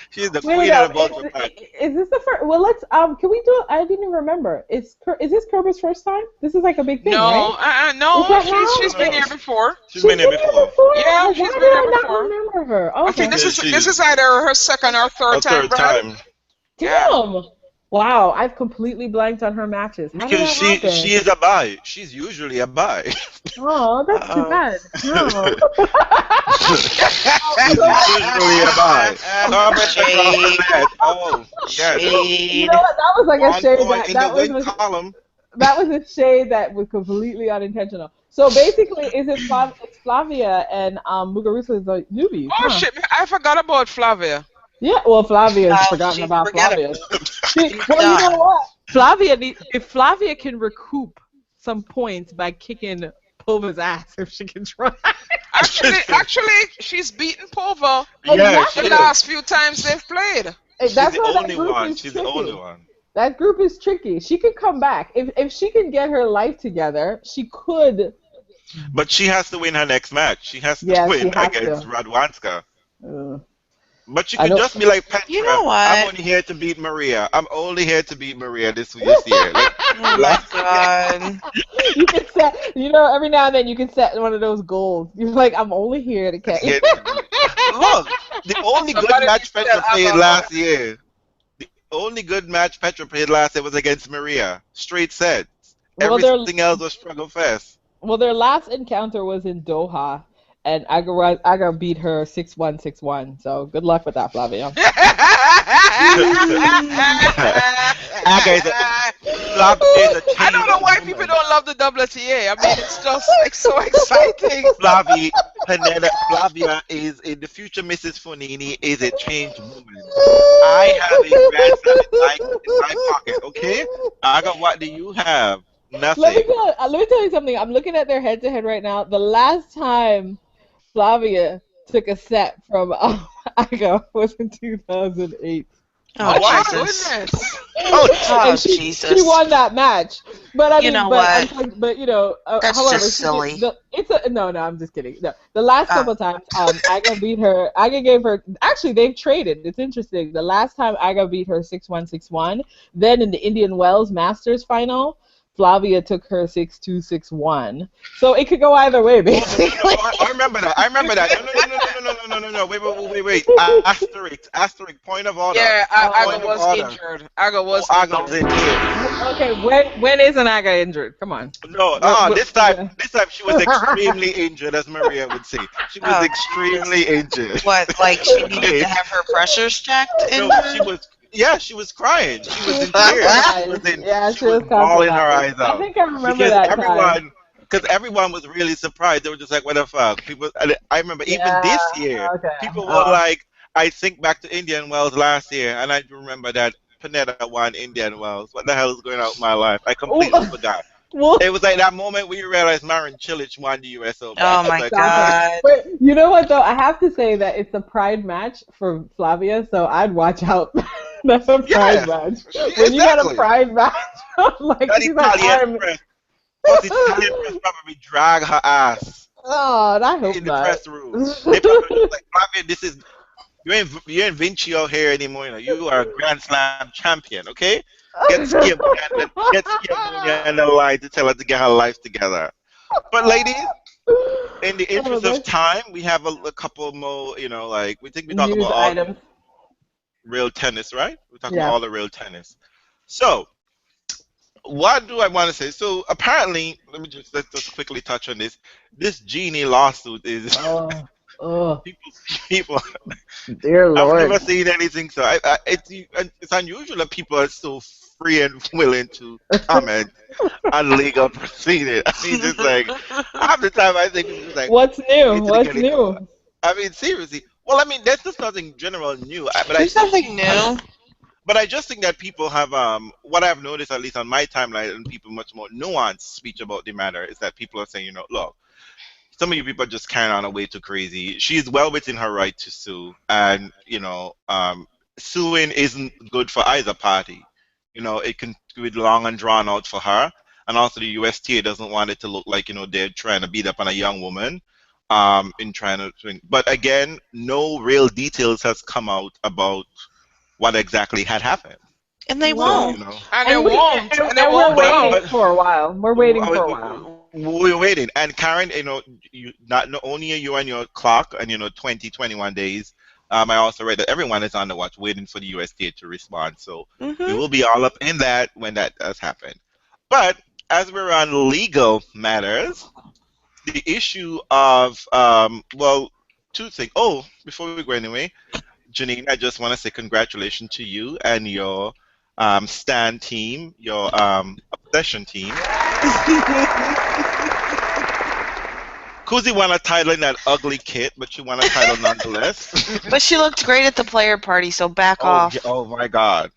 She's the Wait, queen no, of the Vulture pack. is this the first? Well, let's can we do? I didn't even remember. Is this Kerber's first time? This is like a big thing, No, right? no, Is that now? she's been here before. She's been here before. Yeah, Why she's did been here I not before. remember her? I think Okay. this is either her second or A third time, third Brad. time. Damn. Wow, I've completely blanked on her matches. How did Because that happen? she is a buy. She's usually a buy. Oh, that's too bad. No. She's usually a buy. Oh, yes. You know what? That was like a 1 shade point in the that win was column. that was a shade that was completely unintentional. So basically, it's Flavia and Muguruza is a newbie. Oh shit, I forgot about Flavia. Yeah, well, Flavia's Oh, forgotten she's about forgettable. Flavia. Well, you know what? If Flavia can recoup some points by kicking Pova's ass, if she can try. Actually, she's beaten Pova Yeah, the last few times they've played. She's That's the why that only group one. is She's the tricky. only one. That group is tricky. She could come back if she can get her life together. She could. But she has to win her next match. She has to Yes, win she has against to. Radwanska. But you I could don't- just be like Petra. You know what? I'm only here to beat Maria. I'm only here to beat Maria this year. Like, Oh my god. You can set. Every now and then you can set one of those goals. You're like, I'm only here to catch. Look, the only good Somebody match said Petra played I'm last year. The only good match Petra played last year was against Maria. Straight sets. Well, they're- Everything else was struggle fest. Well, their last encounter was in Doha, and Aga beat her 6-1, 6-1. So good luck with that, Flavia. I don't know why people don't love the WTA. I mean, it's just like so exciting. Flavia is in the future Mrs. Fonini is a changed woman. I have a grandson in my pocket, okay? Aga, what do you have? Nothing. Let me tell you something. I'm looking at their head-to-head right now. The last time Flavia took a set from Aga was in 2008. Oh, my Jesus. goodness. Oh, And she Jesus. won that match. But I mean, know but, what? I'm talking- That's however, just silly. No, I'm just kidding. No, the last couple times, Aga beat her. Aga gave her. Actually, they've traded. It's interesting. The last time Aga beat her 6-1, 6-1. Then in the Indian Wells Masters final, Flavia took her 6-2, 6-1. So it could go either way, basically. I remember that. No. Wait. Asterisk. Point of order. Yeah, Point Aga of was order. injured. Aga was Aga was injured. Okay, when isn't Aga injured? Come on. No, this time she was extremely injured, as Maria would say. She was extremely injured. What, like she needed to have her pressures checked? No, she was crying. She was in tears. She was bawling her eyes out. I think I remember that time. Because everyone was really surprised. They were just like, "What the fuck?" People. I remember even this year, people were like, I think back to Indian Wells last year, and I remember that Panetta won Indian Wells. What the hell is going on with my life? I completely forgot. It was like that moment where you realize Marin Cilic won the US Open. Oh my god. But you know what though? I have to say that it's a pride match for Flavia, so I'd watch out. That's a pride match. When you got a pride match, like that she's like, Italian press. Plus, Italian press probably drag her ass. Oh, I hope in the not. press room. They probably like, Flavia, this is you ain't Vincio here anymore. You are a Grand Slam champion, okay? Get Schiavone and the line to tell her to get her life together. But ladies, in the interest of time, we have a couple more. We think we talk News about all. items. real tennis, right? We're talking about Yeah. all the real tennis. So, what do I want to say? So, apparently, let's just quickly touch on this. This Genie lawsuit is Oh, people. People, dear I've Lord. never seen anything so. It's unusual that people are so free and willing to comment on legal proceedings. I mean, just like half the time, I think people just like What's new? wait till they What's get it going. new? I mean, seriously. Well, I mean, there's just nothing general new. There's nothing new. But I just think that people have what I've noticed at least on my timeline and people much more nuanced speech about the matter is that people are saying, look, some of you people are just carrying on way too crazy. She's well within her right to sue, and suing isn't good for either party. It can be long and drawn out for her, and also the USTA doesn't want it to look like they're trying to beat up on a young woman, in trying to swing. But again, no real details has come out about what exactly had happened. And they No. won't. And it won't. And it And won't we're come. waiting for a while. We're waiting for a while. We're waiting. And Karen, you not only are you on your clock and 20, 21 days. I also read that everyone is on the watch, waiting for the USDA to respond. So we will be all up in that when that does happen. But as we're on legal matters, the issue of two things. Oh, before we go anyway, Janine, I just want to say congratulations to you and your Stan team, your obsession team. Kuzi won a title in that ugly kit, but she won a title nonetheless. But she looked great at the player party, so back off. Oh my God,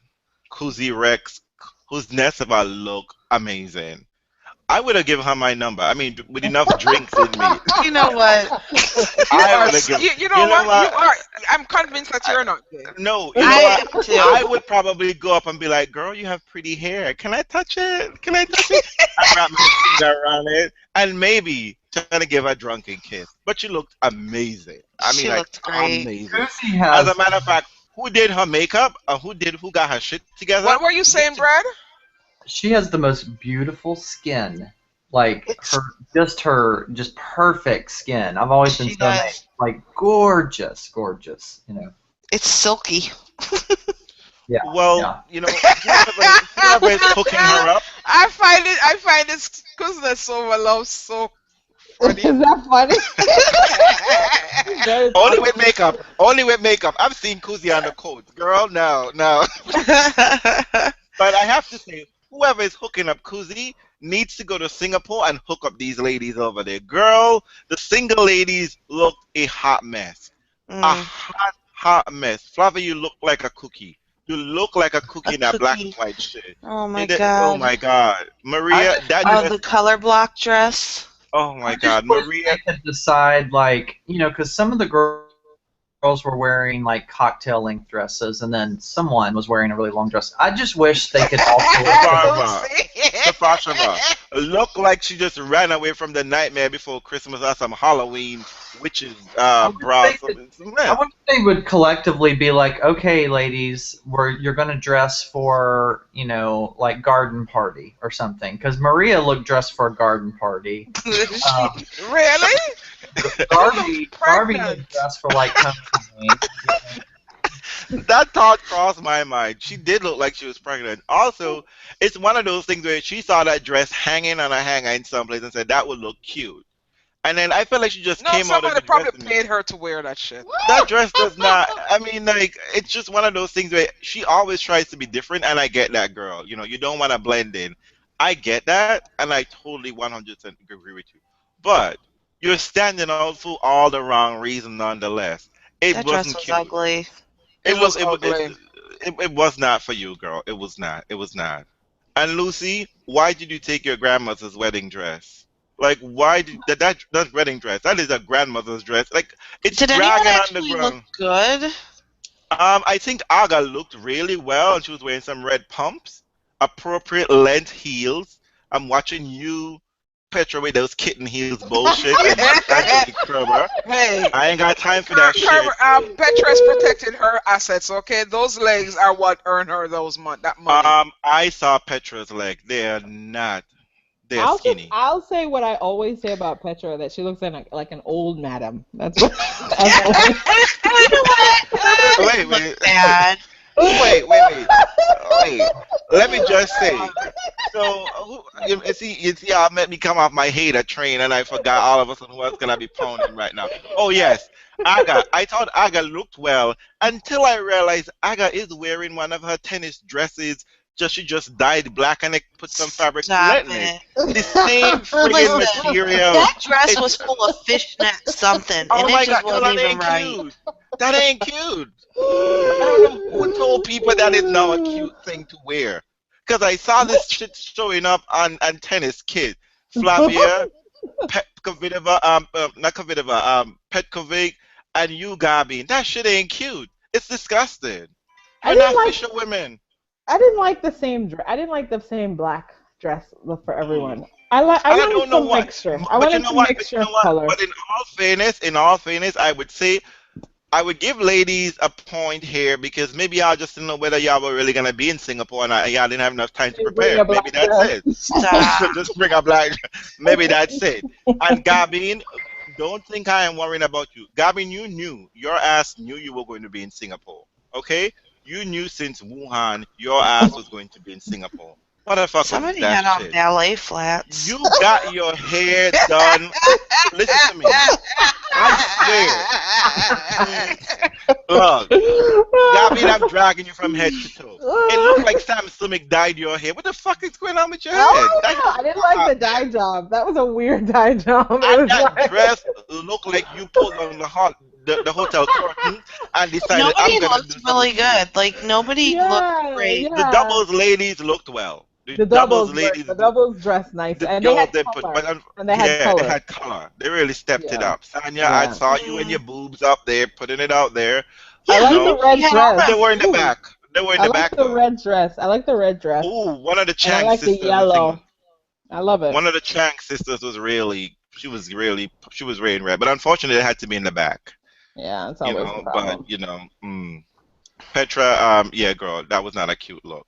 Kuzi Rex, whose Nesova look amazing. I would have given her my number. I mean, with enough drinks in me. You know what? You know what? I'm convinced that you're not gay. No, I am too. I would probably go up and be like, "Girl, you have pretty hair. Can I touch it? Can I touch it?" I wrap my finger around it, and maybe trying to give her a drunken kiss. But she looked amazing. She looked great. Amazing. Kuzi has As a matter of fact, who did her makeup? Who got her shit together? What were you saying, Brad? she has the most beautiful skin. Like her just perfect skin. I've always been She so does. like gorgeous. It's silky. Yeah. Well, whoever is hooking her up. I find this goodness so love so funny. Is that funny? Very Only funny. with makeup. I've seen Kuzi on the coat. Girl, no. But I have to say, whoever is hooking up Kuzi needs to go to Singapore and hook up these ladies over there. Girl, the single ladies look a hot mess. A hot mess. Flavia, you look like a cookie. You look like a cookie in that black and white shit. Oh my Oh god. my God. Maria, that Oh, dress. the color block dress. Oh my I God. just wish Maria. they could decide, because some of the girls were wearing like cocktail length dresses, and then someone was wearing a really long dress. I just wish they could also. Safashava look like she just ran away from the nightmare before Christmas or some Halloween witches bra. I wonder if they would collectively be like, okay, ladies, you're gonna dress for, like garden party or something. Because Maria looked dressed for a garden party. Really? Barbie looked dressed for like homecoming. That thought crossed my mind. She did look like she was pregnant. Also, it's one of those things where she saw that dress hanging on a hanger in someplace and said that would look cute. And then I felt like she just came out of somebody the probably dressing paid her to wear that shit. That dress does not. I mean, like, it's just one of those things where she always tries to be different, and I get that, girl. You don't want to blend in. I get that, and I totally 100% agree with you. But you're standing out for all the wrong reasons, nonetheless. That dress was ugly. It was ugly. It was not for you, girl. It was not. It was not. And Lucy, why did you take your grandmother's wedding dress? Like, why did that wedding dress? That is a grandmother's dress. Like, it's Did anyone dragging on the actually ground. look good? I think Aga looked really well, and she was wearing some red pumps, appropriate length heels. I'm watching you, Petra, with those kitten heels bullshit. And Kerber. Hey, I ain't got time for that shit. Petra's protected her assets, okay? Those legs are what earn her that money. I saw Petra's leg. They're not. They're skinny. I'll say what I always say about Petra, that she looks like an old madam. That's what. You know what? Wait. Bad. Wait. Let me just say. So you see, y'all made me come off my hater train, and I forgot all of a sudden what's gonna be pounding right now. Oh yes, Aga. I thought Aga looked well until I realized Aga is wearing one of her tennis dresses. She just dyed black and they put some fabric Stop in it. it. The same friggin' Listen, material. that dress It- was full of fishnet something, oh and my it just God, no, wasn't that even ain't right. cute. That ain't cute. I don't know who told people that is now a cute thing to wear. Because I saw this shit showing up on Tennis Kid. Flavia, Petkovic, not Kvitova, Petkovic, and you, Gabi. That shit ain't cute. It's disgusting. I We're didn't not like. fisher women. I didn't like the same dress. I didn't like the same black dress look for Mm. everyone. I And I wanted don't know some what, mixture. I but you wanted know some what, but you mixture know of what, color. but in all fairness, I would say I would give ladies a point here because maybe y'all just didn't know whether y'all were really gonna be in Singapore and y'all didn't have enough time to You bring prepare. a Maybe black that's dress. it. Stop. Just bring a black. Maybe that's it. And Gabin, don't think I am worrying about you. Gabin, your ass knew you were going to be in Singapore. Okay, you knew since Wuhan your ass was going to be in Singapore. What the fuck was Somebody that had on shit? ballet flats. You got your hair done. Listen to me. I swear. Look, Gabby, I'm dragging you from head to toe. It looked like Sam Slick dyed your hair. What the fuck is going on with your head? Oh That, no, I didn't like the dye job. That was a weird dye job. It and was that like dress looked like you pulled on the hotel curtain and decided I'm Nobody gonna looked do something really to you. good. Like, nobody looked yeah, great. The yeah. doubles ladies looked well. The The doubles doubles were ladies, the doubles dressed nice, the and they girls had they put, color, and they had yeah, they color. had color. They really stepped it Yeah, up. Sanya, I yeah. saw you and your Mm, boobs up there, putting it out there. I You yeah, like know, the she red had all dress. they that. were in the Ooh, back. They were in I the like back the though. red dress. I like the red dress, Oh, one of the and I Chang like the sisters, I think. yellow. I love it. One of the Chang sisters she was wearing red, but unfortunately, it had to be in the back. Yeah, it's You always the know, but problem. Petra, yeah, girl, that was not a cute look.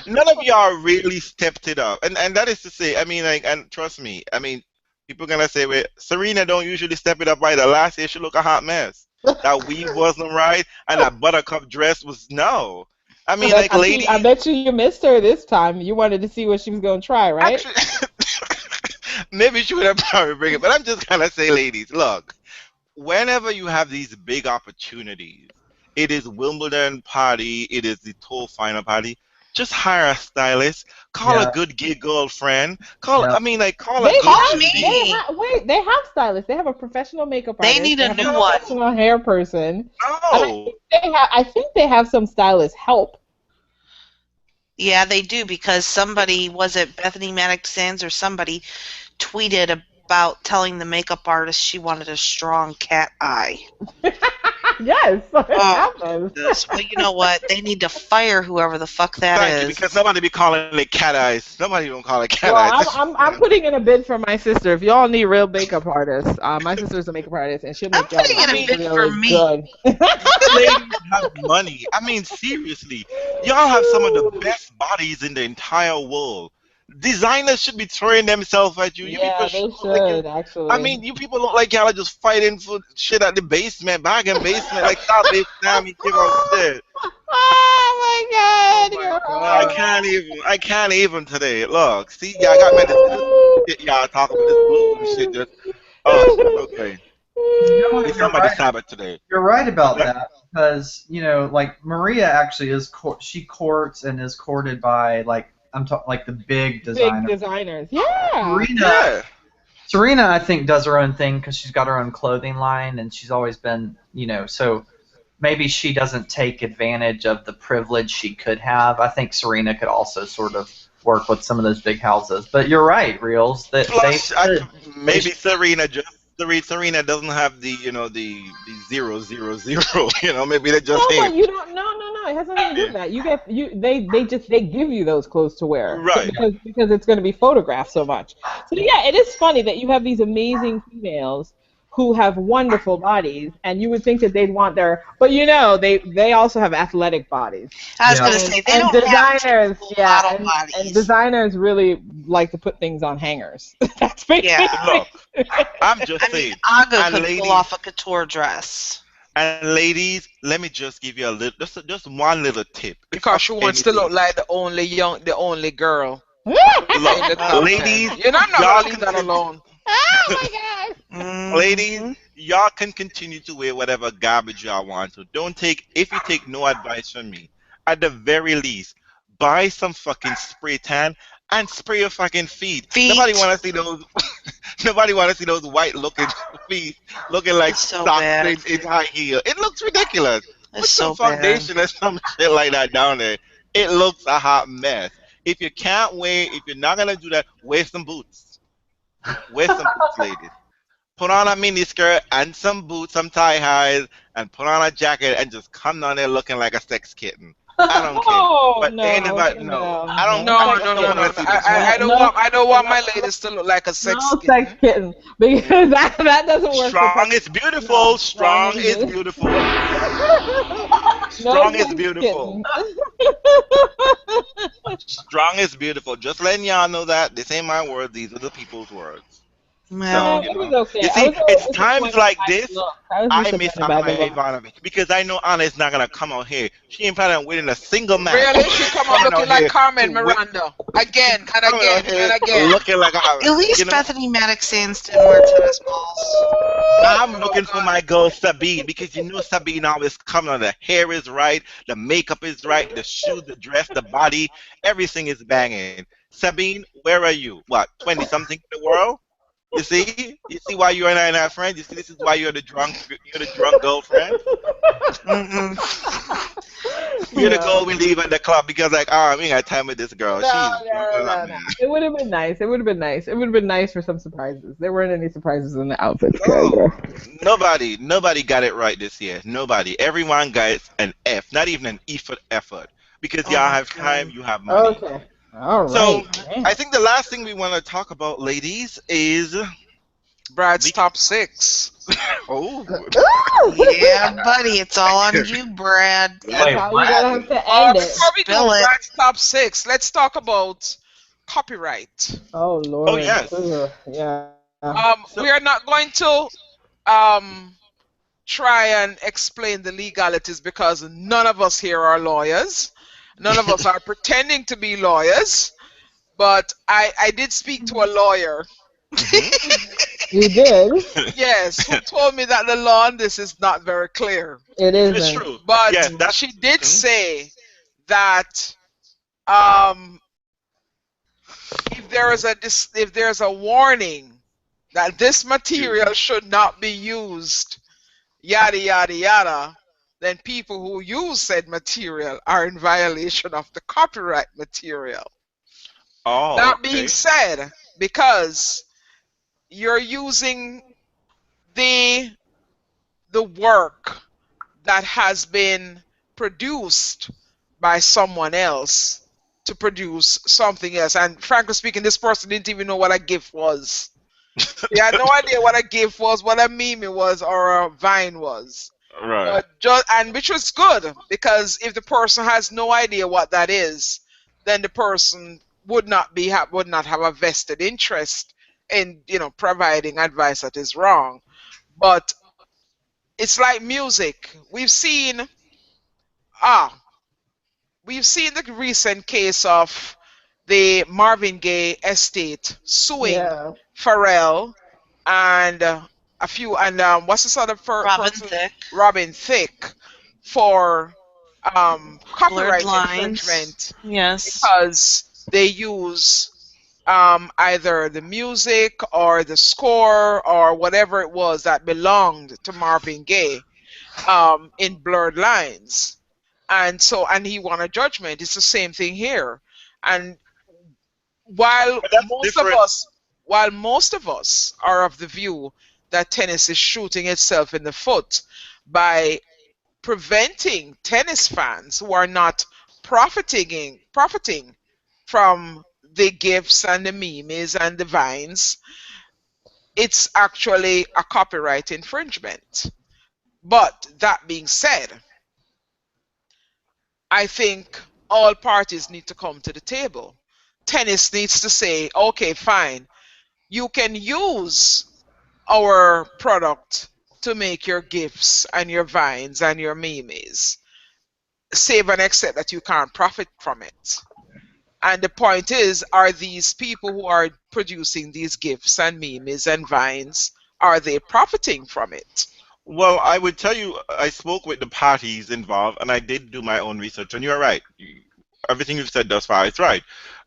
None of y'all really stepped it up, and that is to say, I mean, like, and trust me, I mean, people gonna say, "Wait, Serena don't usually step it up either." Last year, she looked a hot mess. That weave wasn't right, and that buttercup dress was no. I mean, like, I ladies, bet you missed her this time. You wanted to see what she was gonna try, right? actually, maybe she would have probably bring it, but I'm just gonna say, ladies, look. Whenever you have these big opportunities, it is Wimbledon party, it is the tour final party. Just hire a stylist, call a Yeah, good gay girlfriend, yeah. call a They good Call have GD. me. they have stylists. They have a professional makeup They artist. need They a have a new one. professional hair person, and No, I think they have some stylist help. Yeah, they do because somebody, was it Bethany Maddox Sands or somebody, tweeted about telling the makeup artist she wanted a strong cat eye. Yes, it Oh, happens. Jesus. Well, you know what? They need to fire whoever the fuck that thank you, because is. nobody be calling it cat eyes. Nobody don't call it cat Well, eyes. I'm putting in a bid for my sister. If y'all need real makeup artists, my sister's a makeup artist, and she'll I'm make y'all putting look I in a mean, bid for really me. good. you ladies have money. I mean, seriously, y'all have some of the best bodies in the entire world. Designers should be throwing themselves at you. You people Yeah, should they look like you. should I actually. mean, you people look like y'all are just fighting for shit at the basement, back in basement, like South Bay Sammy give out shit. Oh Oh my my God, god, I can't even today. Look, see, y'all got me this shit y'all talking about this gluten shit. Just okay. You know It's what? You're somebody's right. Sabbath today. You're right about Let- that because like Maria actually she courts and is courted by like I'm talking like the big Big designers. designers. Yeah. Serena, Yeah. Serena, I think does her own thing because she's got her own clothing line and she's always been so maybe she doesn't take advantage of the privilege she could have. I think Serena could also sort of work with some of those big houses. But you're right, Reels, that they Plus, should. They maybe should. Serena doesn't have the 000. Maybe they just No, ain't but you don't. No, no, no. It has nothing to do with that. They give you those clothes to wear right. because it's going to be photographed so much. So yeah, it is funny that you have these amazing females who have wonderful bodies, and you would think that they'd want but they also have athletic bodies. I was Yeah. going to say, they And don't have designers, typical yeah, model and bodies. designers really like to put things on hangers. That's basically. Yeah. Look, I'm just I mean, saying, Aga and could pull ladies, off a couture dress. And ladies, let me just give you a little, just one little tip, if Because of she wants to look anything. like the only girl Look, in the top ten. ladies, You're not y'all gonna leave can, that alone. Oh my ladies, Mhm. y'all can continue to wear whatever garbage y'all want to. Don't take, if you take no advice from me, at the very least, buy some fucking spray tan and spray your fucking feet. Nobody Feet. want to see those. Nobody want to see those white looking feet looking like It's so socks bad. in high heel. It looks ridiculous. It's Put some so bad. foundation or some shit like that down there. It looks a hot mess. If you can't wear, if you're not gonna do that, wear some boots. Wear some boots, ladies. Put on a mini skirt and some boots, some tie highs, and put on a jacket and just come down there looking like a sex kitten. I don't care. Oh But ain't no, about no. no, I don't. no I No, sex just no, don't no, want no, to kitten. no. see those No, feet. I don't want my no, ladies to look like a sex no sex kitten. kitten because that doesn't work for Strong Petra. is beautiful. No, strong Strong is is good. beautiful. No Strong is sex beautiful. kitten. Strong is beautiful. Just letting y'all know that this ain't my words. These are the people's words. So, No, Well, it was okay. you I see, was a it's little times disappointed like by the this look. I was I miss disappointed by Anna the look. Ivanovic because I know Anna is not gonna come out here. She ain't planning on winning a single match. Really, she She's come out coming looking out like here Carmen to win. Miranda again and Coming out again here and again. looking like at you least know. Bethany Maddox Sands didn't wear tennis balls. I'm Oh looking for God. my girl Sabine because you know Sabine always coming on. The hair is right, the makeup is right, the shoes, the dress, the body, everything is banging. Sabine, where are you? What, 20 something in the world? You see? You see why you and I are not friends? You see this is why you're the drunk girlfriend? Mm-mm. You're the No. girl we leave at the club because like, oh, we ain't got time with this girl. No, She's drunk no, as a no, no. man. It would have been nice. It would have been nice. It would have been nice for some surprises. There weren't any surprises in the outfits, No. character. Nobody got it right this year. Nobody. Everyone got an F, not even an E for effort. Because Oh y'all my have time, god. you have money. Okay. All So right. I Damn. think the last thing we want to talk about, ladies, is Brad's we can top six. oh Yeah, buddy, it's all on you, Brad. That's let's Wait, how you're what? gonna have to end it. Before we do Spill it. Brad's top six, let's talk about copyright. Oh oh Lord. yes. Ugh, yeah. So We are not going to um try and explain the legalities because none of us here are lawyers. None of us are pretending to be lawyers. But I did speak to a lawyer, mhm. You did. yes, who told me that the law on this is not very clear. It It's isn't. true. But Yes, that's she did mhm. say that um, if there is a warning that this You. material should not be used, yada yada yada, then people who use said material are in violation of the copyright material. Oh, That being okay. said, because you're using the the work that has been produced by someone else to produce something else. And frankly speaking, this person didn't even know what a GIF was. He had no idea what a GIF was, what a meme it was, or a Vine was. Right. But just and which was good because if the person has no idea what that is, then the person would not have a vested interest in providing advice that is wrong. But it's like music. Ah we've seen the recent case of the Marvin Gaye estate suing Yeah. Pharrell and a few and what's this other Robin person, Thicke. Robin Thicke, for Blurred copyright lines. infringement Yes. because they use either the music or the score or whatever it was that belonged to Marvin Gaye in blurred lines. And he won a judgment. It's the same thing here. And while But that's most of different. us while most of us are of the view that tennis is shooting itself in the foot by preventing tennis fans who are not profiting from the gifts and the memes and the vines, it's actually a copyright infringement. But that being said, I think all parties need to come to the table. Tennis needs to say, okay, fine, you can use our product to make your gifs and your vines and your memes, save and except that you can't profit from it. And the point is, are these people who are producing these gifs and memes and vines, are they profiting from it? Well, I would tell you, I spoke with the parties involved, and I did do my own research. And you're right. Everything you've said thus far is right.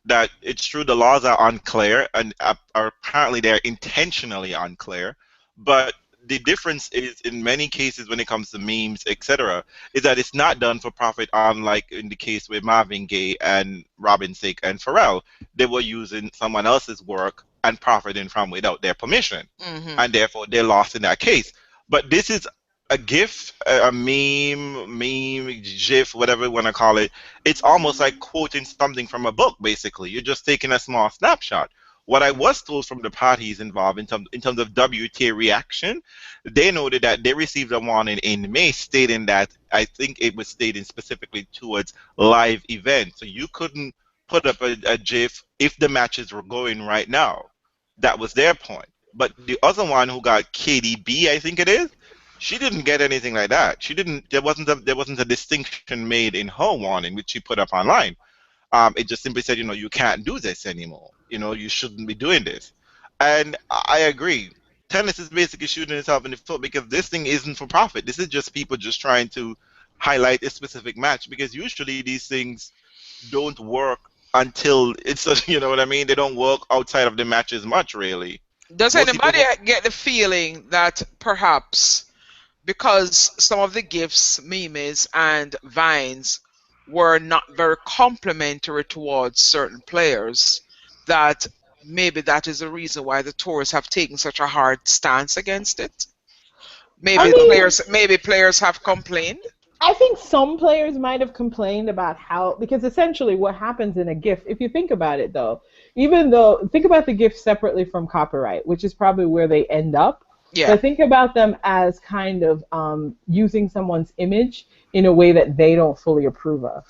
That it's true the laws are unclear, and are apparently they're intentionally unclear. But the difference is, in many cases, when it comes to memes, etc., is that it's not done for profit. Unlike in the case with Marvin Gaye and Robin Thicke and Pharrell, they were using someone else's work and profiting from without their permission, Hmm. and therefore they're lost in that case. But this is a GIF, a meme, GIF, whatever you want to call it. It's almost like quoting something from a book, basically. You're just taking a small snapshot. What I was told from the parties involved in terms of WTA reaction, they noted that they received a warning in May stating that, I think it was stating specifically towards live events. So you couldn't put up a GIF if the matches were going right now. That was their point. But the other one who got KDB, I think it is, she didn't get anything like that. She didn't. There wasn't a distinction made in her warning, which she put up online. It just simply said, you can't do this anymore. You shouldn't be doing this. And I agree. Tennis is basically shooting itself in the foot because this thing isn't for profit. This is just people just trying to highlight a specific match, because usually these things don't work until it's you know what I mean. They don't work outside of the matches much, really. Does Most people anybody get the feeling that perhaps because some of the gifts, memes, and vines were not very complimentary towards certain players, that maybe that is the reason why the tours have taken such a hard stance against it? I Maybe mean, players have complained. I think some players might have complained about how, because essentially what happens in a GIF, if you think about it though, think about the GIF separately from copyright, which is probably where they end up. Yeah. But think about them as kind of using someone's image in a way that they don't fully approve of.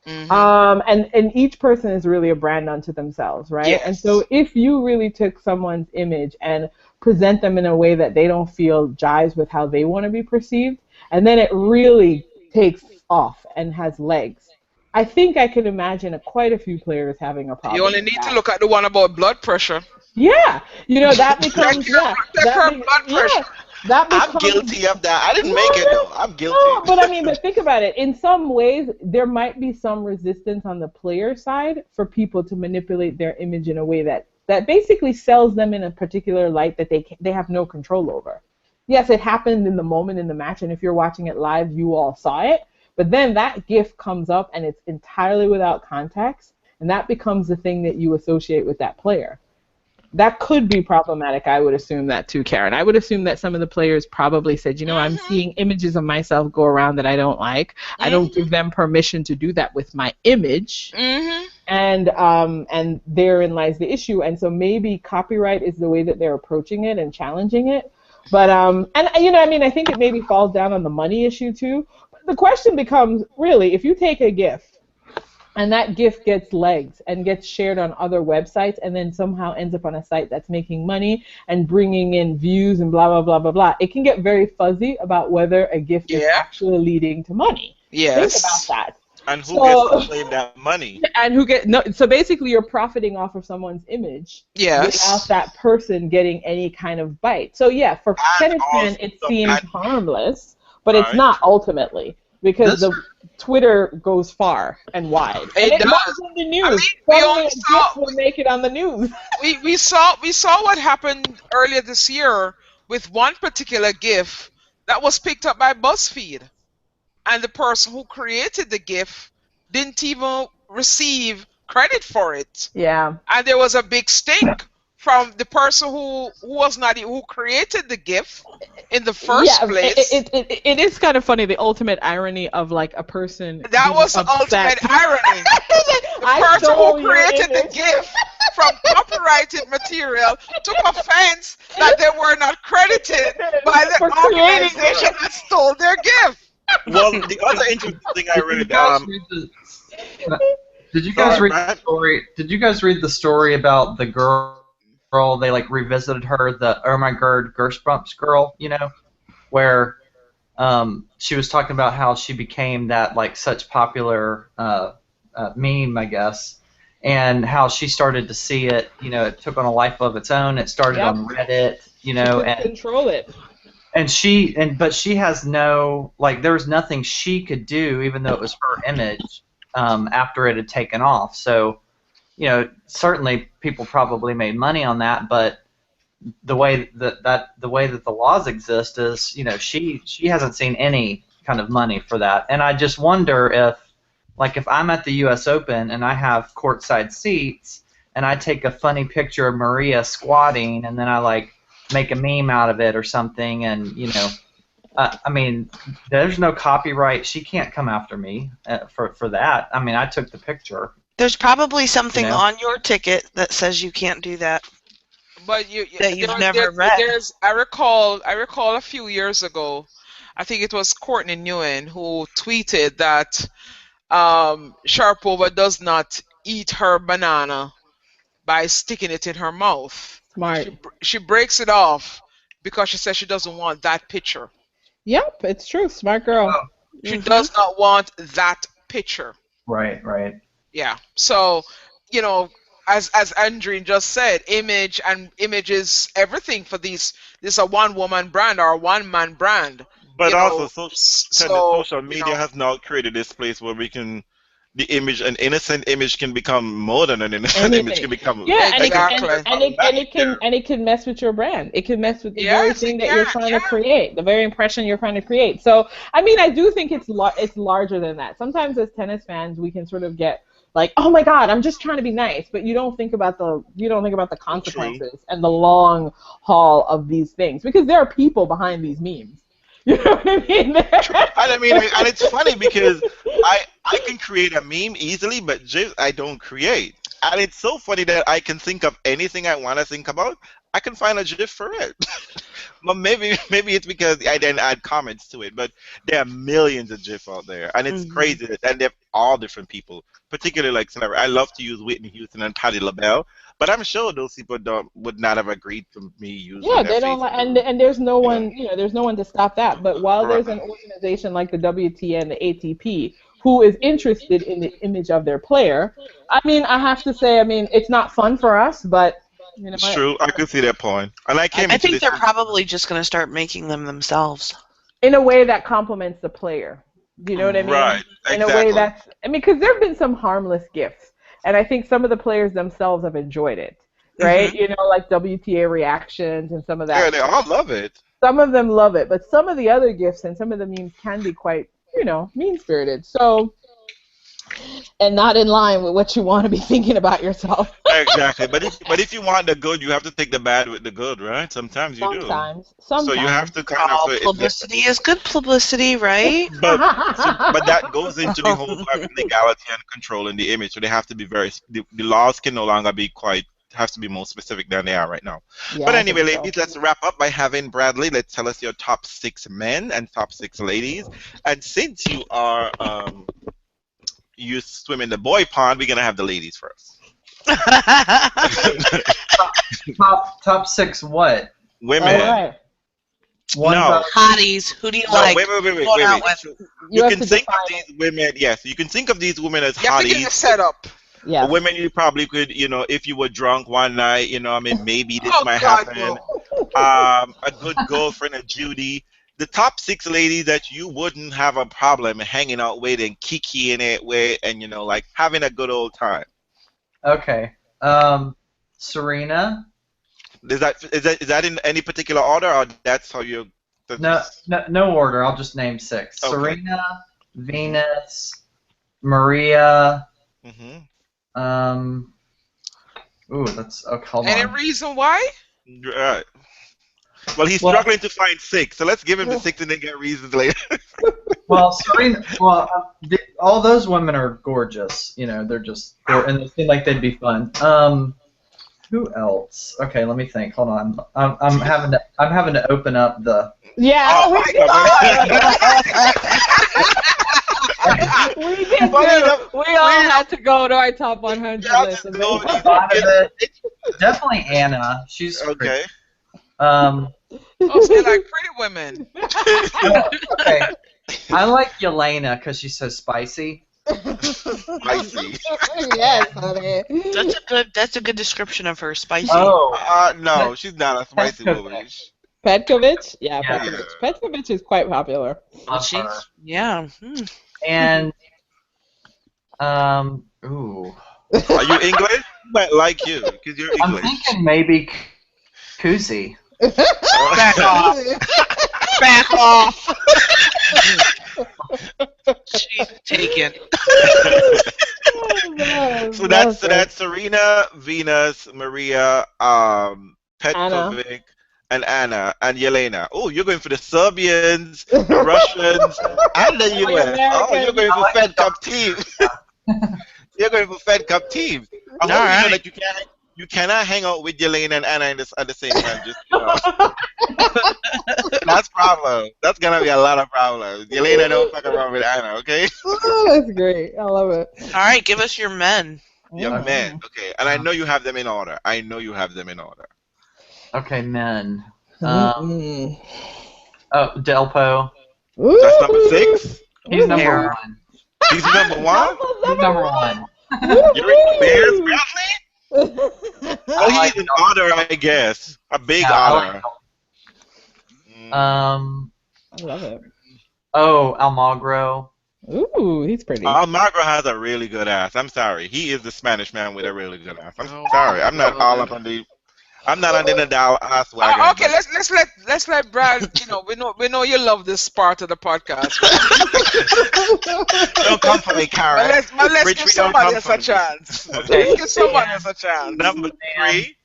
Mhm. And each person is really a brand unto themselves, right? Yes. And so if you really took someone's image and present them in a way that they don't feel jives with how they want to be perceived, and then it really takes off and has legs, I think I can imagine quite a few players having a problem. You only with need that. to look at the one about blood pressure. Yeah, that becomes Check her blood pressure. that I'm becomes, guilty of that. I didn't make it though. I'm guilty. No, but think about it. In some ways, there might be some resistance on the player side for people to manipulate their image in a way that basically sells them in a particular light that they have no control over. Yes, it happened in the moment in the match, and if you're watching it live, you all saw it. But then that GIF comes up, and it's entirely without context, and that becomes the thing that you associate with that player. That could be problematic. I would assume that too, Karen. I would assume that some of the players probably said, I'm seeing images of myself go around that I don't like. I don't give them permission to do that with my image. And therein lies the issue. And so maybe copyright is the way that they're approaching it and challenging it. But I think it maybe falls down on the money issue too. But the question becomes, really, if you take a GIF and that GIF gets legs and gets shared on other websites and then somehow ends up on a site that's making money and bringing in views and blah, blah, blah, blah, blah, it can get very fuzzy about whether a GIF is actually leading to money. Yes. Think about that. And who gets to claim that money? And so basically you're profiting off of someone's image without that person getting any kind of bite. So yeah, for tennis fan it seems harmless, but it's not ultimately. Because the Twitter goes far and wide. And it does. In the news. Will make it on the news. we saw what happened earlier this year with one particular GIF that was picked up by BuzzFeed, and the person who created the GIF didn't even receive credit for it. Yeah. And there was a big stink from the person who created the GIF in the first place. It is kind of funny, the ultimate irony of like a person. That was the ultimate irony. The person who created the GIF from copyrighted material took offense that they were not credited by the organization that stole their GIF. Well, the other interesting thing I read. Did you guys read the story? Did you guys read the story about the girl? They like revisited her, the Ermagerd Gerspumps girl, where she was talking about how she became that like such popular meme, I guess, and how she started to see it. You know, it took on a life of its own. It started Yep. on Reddit. You She know, couldn't control it. but she has no, like, there was nothing she could do, even though it was her image, after it had taken off. So, you know, certainly people probably made money on that, but the way that the laws exist is, you know, she hasn't seen any kind of money for that. And I just wonder if, like, if I'm at the U.S. Open and I have courtside seats and I take a funny picture of Maria squatting and then I like make a meme out of it or something, and you know, I mean, there's no copyright. She can't come after me for that. I mean, I took the picture. There's probably something You know? on your ticket that says you can't do that. But That you've never read. I recall a few years ago, I think it was Courtney Nguyen who tweeted that Sharapova does not eat her banana by sticking it in her mouth. Smart. She breaks it off because she says she doesn't want that picture. Yep, it's true. Smart girl. She does not want that picture. Right, right. Yeah. So, you know, as Andreen just said, image is everything for these. This is a one-woman brand or a one-man brand. But you also, know, social media you know, has now created this place where we can, an innocent image can become more than an innocent image can become. Yeah, and Exactly. it can mess with your brand. It can mess with the very Yes, thing it that you're can, trying yeah. to create, the very impression you're trying to create. So, I mean, I do think it's larger than that. Sometimes as tennis fans, we can sort of get like, oh my God, I'm just trying to be nice, but you don't think about the consequences and the long haul of these things, because there are people behind these memes. You know what I mean? And it's funny because I can create a meme easily, but GIFs I don't create. And it's so funny that I can think of anything I want to think about. I can find a GIF for it. But maybe it's because I didn't add comments to it. But there are millions of GIFs out there, and it's crazy. And they're all different people. Particularly like celebrity. I love to use Whitney Houston and Patti LaBelle, but I'm sure those people would not have agreed to me using. Yeah, their they don't, Facebook. and there's no one, you know, there's no one to stop that. But while Right. there's an organization like the WTA and the ATP who is interested in the image of their player, I mean, I have to say, I mean, it's not fun for us, but you know, It's true. I could see that point. And I came I into think this. they're probably just going to start making them themselves. in a way that complements the player. Do you know what I mean? Right, In a way that's, I mean, because there have been some harmless gifts, and I think some of the players themselves have enjoyed it, right? You know, like WTA reactions and some of that. Yeah, they all love it. Some of them love it, but some of the other gifts and some of the memes can be quite, you know, mean-spirited. So, and not in line with what you want to be thinking about yourself. Exactly. But if you want the good, you have to take the bad with the good, right? Sometimes you do. Sometimes. So you have to kind All of. publicity is good publicity, right? But that goes into the whole part of legality and controlling the image. So they have to be the laws can no longer be have to be more specific than they are right now. Yeah, But I anyway, think so. ladies, let's wrap up by having Bradley. Let's tell us your top 6 men and top 6 ladies. And since you are you swim in the boy pond, we're gonna have the ladies first. Top 6 what? Women. All right. One No. about- Hotties. Who do you No, like? wait. Going out with? You have can to think of define these women. Yes, you can think of these women as You have to get the hotties. setup. Yeah. Women you probably could, you know, if you were drunk one night, you know, I mean, maybe this Oh, might God, happen. no. A good girlfriend, a Judy. The top 6 ladies that you wouldn't have a problem hanging out with and kikiing it with, and you know, like having a good old time. Okay. Serena. Is that in any particular order, or that's how you? No order. I'll just name 6. Okay. Serena, Venus, Maria. Mm-hmm. Ooh, that's okay. Hold Any on. reason why? Right. Well, he's struggling to find 6, so let's give him the 6 and then get reasons later. Well, Serena. Well, all those women are gorgeous. You know, and they seem like they'd be fun. Who else? Okay, let me think. Hold on. I'm having to open up the. Yeah. Oh, we my did. God. We did. Funny Too. enough, We all had to go to our top 100 Yeah, list. just go- A lot of it. Definitely Anna. She's Okay. pretty. Oh, so you like pretty women. Okay. I like Yelena because she's so spicy. Spicy. Yes, honey. That's a good description of her. Spicy. Oh, No, she's not a spicy Petkovic. woman. Petkovic? Yeah, Yeah. Petkovic. Petkovic is quite popular. love She's her. yeah. And ooh, Are you English? I might like you because you're I'm English. thinking maybe Kuzi. Back off. Back off. She's taken. So that's Serena, Venus, Maria, Petkovic, and Anna, and Yelena. Oh, you're going for the Serbians, the Russians, and the US. Oh, you're going for Fed Cup teams. You're going for Fed Cup teams. I hope you know that you cannot hang out with Yelena and Anna at the same time. Just that's problem. That's gonna be a lot of problems. Yelena don't fuck around with Anna, okay? Oh, that's great. I love it. All right, give us your men. Yeah, man. Okay, and I know you have them in order. Okay, men. Mm. Oh, Delpo. That's number 6. He's number Hair. 1. He's number 1. He's number 1. You're in the Bears, Bradley? Oh, he's an otter, I guess. A big otter. I love it. Oh, Almagro. Ooh, he's pretty. Almagro has a really good ass. I'm sorry. He is the Spanish man with a really good ass. I'm sorry. I'm not all up on the. I'm not on the Nadal ass wagon. Okay, let's let Brad. You know, we know you love this part of the podcast. Don't come for me, Karen. But let's Rich, give we don't somebody come else for a me. chance. Okay. Let's give somebody else a chance. Number 3.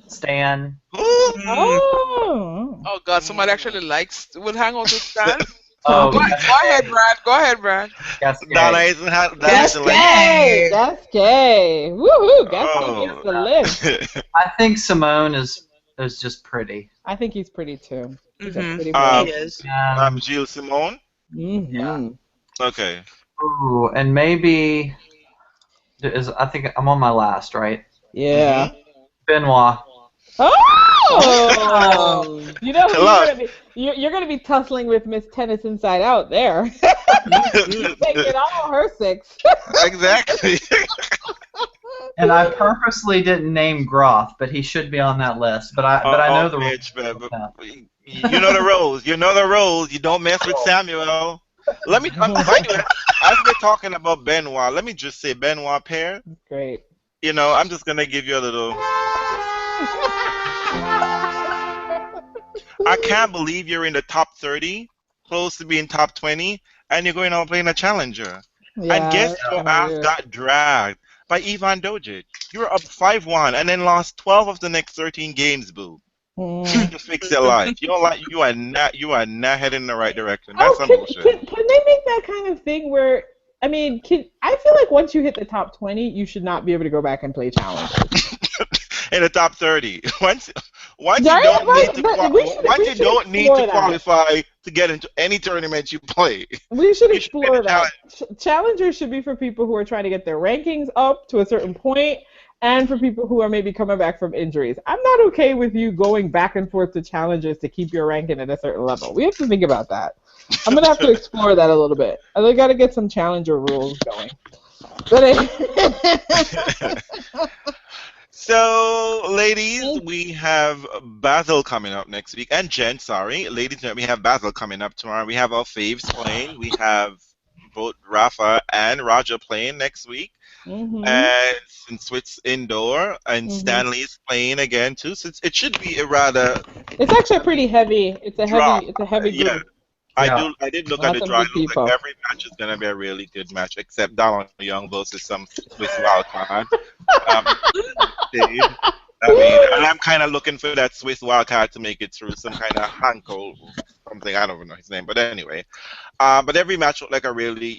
Stan. Ooh. Oh. Oh God, somebody actually will hang out with Stan. Oh, Go ahead, Brad. Go ahead, Brad. Gasquet. Donna isn't ha- Donna That's isn't like. gay. That's gay. Woohoo. That's Oh. gets the list. I think Simone is just pretty. I think he's pretty too. He's a Mhm. pretty Um, boy. He is. Gilles Simon. Mhm. Okay. Ooh, and maybe I think I'm on my last, right? Yeah. Benoit. Oh! You know who Hello. you're gonna be tussling with Miss Tennis Inside Out there. Taking all her 6. Exactly. And I purposely didn't name Groth, but he should be on that list. But I know the rules. bitch, you know the rules. You know the rules. You don't mess with Samuel. Let me. By the way, as we're talking about Benoit, let me just say Benoit pair. Great. You know, I'm just gonna give you a little. I can't believe you're in the top 30, close to being top 20, and you're going out playing a challenger. Yeah, And guess that's your kinda ass weird. got dragged by Ivan Dojic. You were up 5-1 and then lost 12 of the next 13 games, boo. Mm. To fix your life. You are not heading in the right direction. That's some can bullshit. they make that kind of thing where I feel like once you hit the top 20, you should not be able to go back and play challenges. In the top 30. Once you Right, don't right, need to but we should qualify to get into any tournament you play. We should You should be explore the that. Challengers should be for people who are trying to get their rankings up to a certain point, and for people who are maybe coming back from injuries. I'm not okay with you going back and forth to challengers to keep your ranking at a certain level. We have to think about that. I'm gonna have to explore that a little bit. I got to get some challenger rules going. But So, ladies, we have Basel coming up next week. And gents, sorry. Ladies, we have Basel coming up tomorrow. We have our faves playing. We have both Rafa and Roger playing next week. Mhm. And since it's indoor, and Stanley's playing again, too. So it should be a rather... It's actually a pretty heavy. It's a Draw. heavy group. Yeah. I did look at Lots the of draw. good It looks people. like every match is going to be a really good match, except Donald Young versus some Swiss wild card. And I'm kind of looking for that Swiss wild card to make it through, some kind of Hanko something. I don't know his name, but anyway. But every match looked like a really,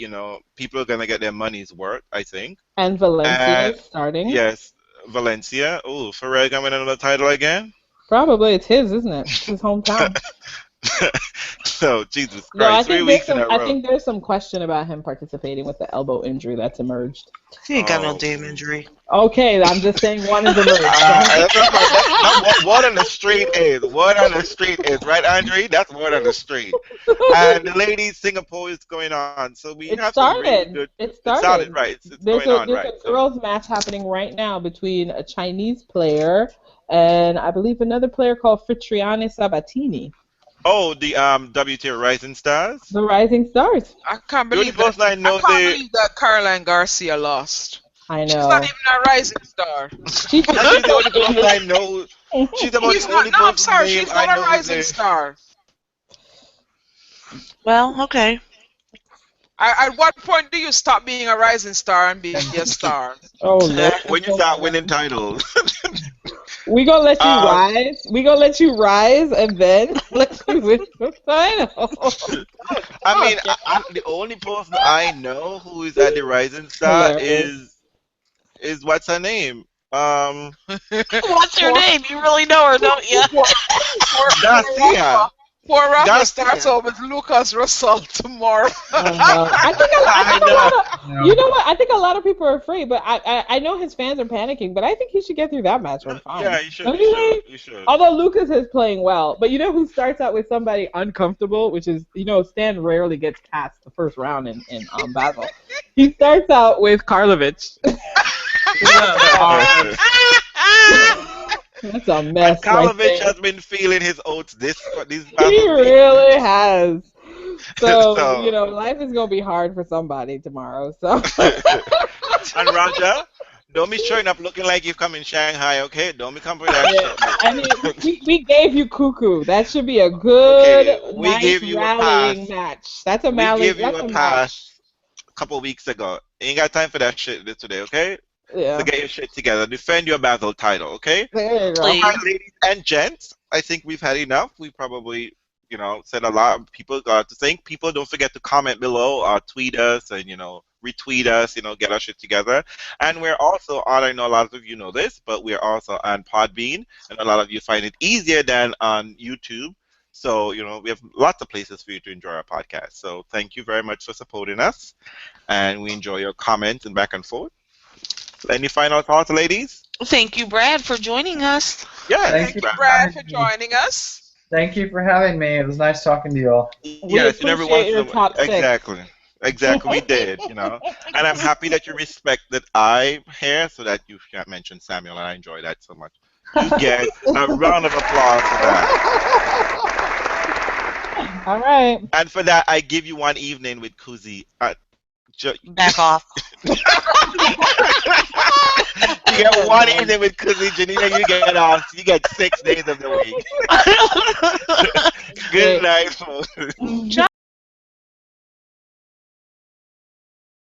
people are going to get their money's worth, I think. And Valencia is starting. Yes, Valencia. Oh, Ferrer coming another title again? Probably it's his, isn't it? It's his hometown. So Jesus No, I Christ, 3 think there's weeks in some. a I row. think there's some question about him participating with the elbow injury that's emerged. He ain't got no Oh. damn injury. Okay, I'm just saying one is emerged. That's what on the street is. Word on the street is, right, Andre? That's word on the street. And the ladies Singapore is going on. So we It have some really started. good. It It started, started. right. It's There's going on, there's right. a So, girls' match happening right now between a Chinese player and I believe another player called Fitriane Sabatini, oh, the WTA Rising Stars. the Rising Stars. I can't The only believe that. person I I know can't believe that Caroline Garcia lost. I She's know. not even a rising star. She's and she's the only person I know. She's about She's the not. only No, I'm person's sorry. name She's I not a know. rising star. Well, okay. At what point do you stop being a rising star and be a star? Oh Lord. When you start winning titles. We gonna let you Um, rise. We gonna let you rise and then let you win the title. I mean, the only person I know who is at the Rising Star Hilarious. is what's her name? What's her name? You really know her, don't you? Garcia. Poor Rafa Garcia. starts out with Lucas Russell tomorrow. I think I a lot of, No. you know what? I think a lot of people are afraid, but I know his fans are panicking, but I think he should get through that match on fine. Yeah, you should. Don't You you should. think? You should. Although Lucas is playing well, but you know who starts out with somebody uncomfortable, which is, Stan rarely gets past the first round in Basel. He starts out with Karlovic. That's a mess. Karlovic right has been feeling his oats these there. past He weeks. really has. So, So- life is gonna be hard for somebody tomorrow. So. And Roger, don't be showing up looking like you come in Shanghai, okay? Don't be coming with that Yeah, shit. I mean, we gave you Cuckoo. That should be a good, Okay, we nice gave you a rallying pass. match. That's a We rally. gave you That's a match. pass a couple weeks ago. Ain't got time for that shit today, okay? Yeah. So get your shit together. Defend your battle title, okay? There you go. Please. All right, ladies and gents, I think we've had enough. We probably, said a lot. People got to think. People, don't forget to comment below, tweet us, and retweet us. Get our shit together. And we're also on. I know a lot of you know this, but we're also on Podbean, and a lot of you find it easier than on YouTube. So we have lots of places for you to enjoy our podcast. So thank you very much for supporting us, and we enjoy your comments and back and forth. Any final thoughts, ladies? Thank you, Brad, for joining us. Yeah, Thank Thank you. you, Brad, for joining us. Thank you for having me. It was nice talking to you all. Yes, and every appreciate once in your a while. top six. Exactly, we did, And I'm happy that you respect that I'm here so that you can't mention Samuel, and I enjoy that so much. You get a round of applause for that. All right. And for that, I give you one evening with Kuzi. Back off. You get one evening with Kuzi. Janina, you get off. You get 6 days of the week. Good night, folks.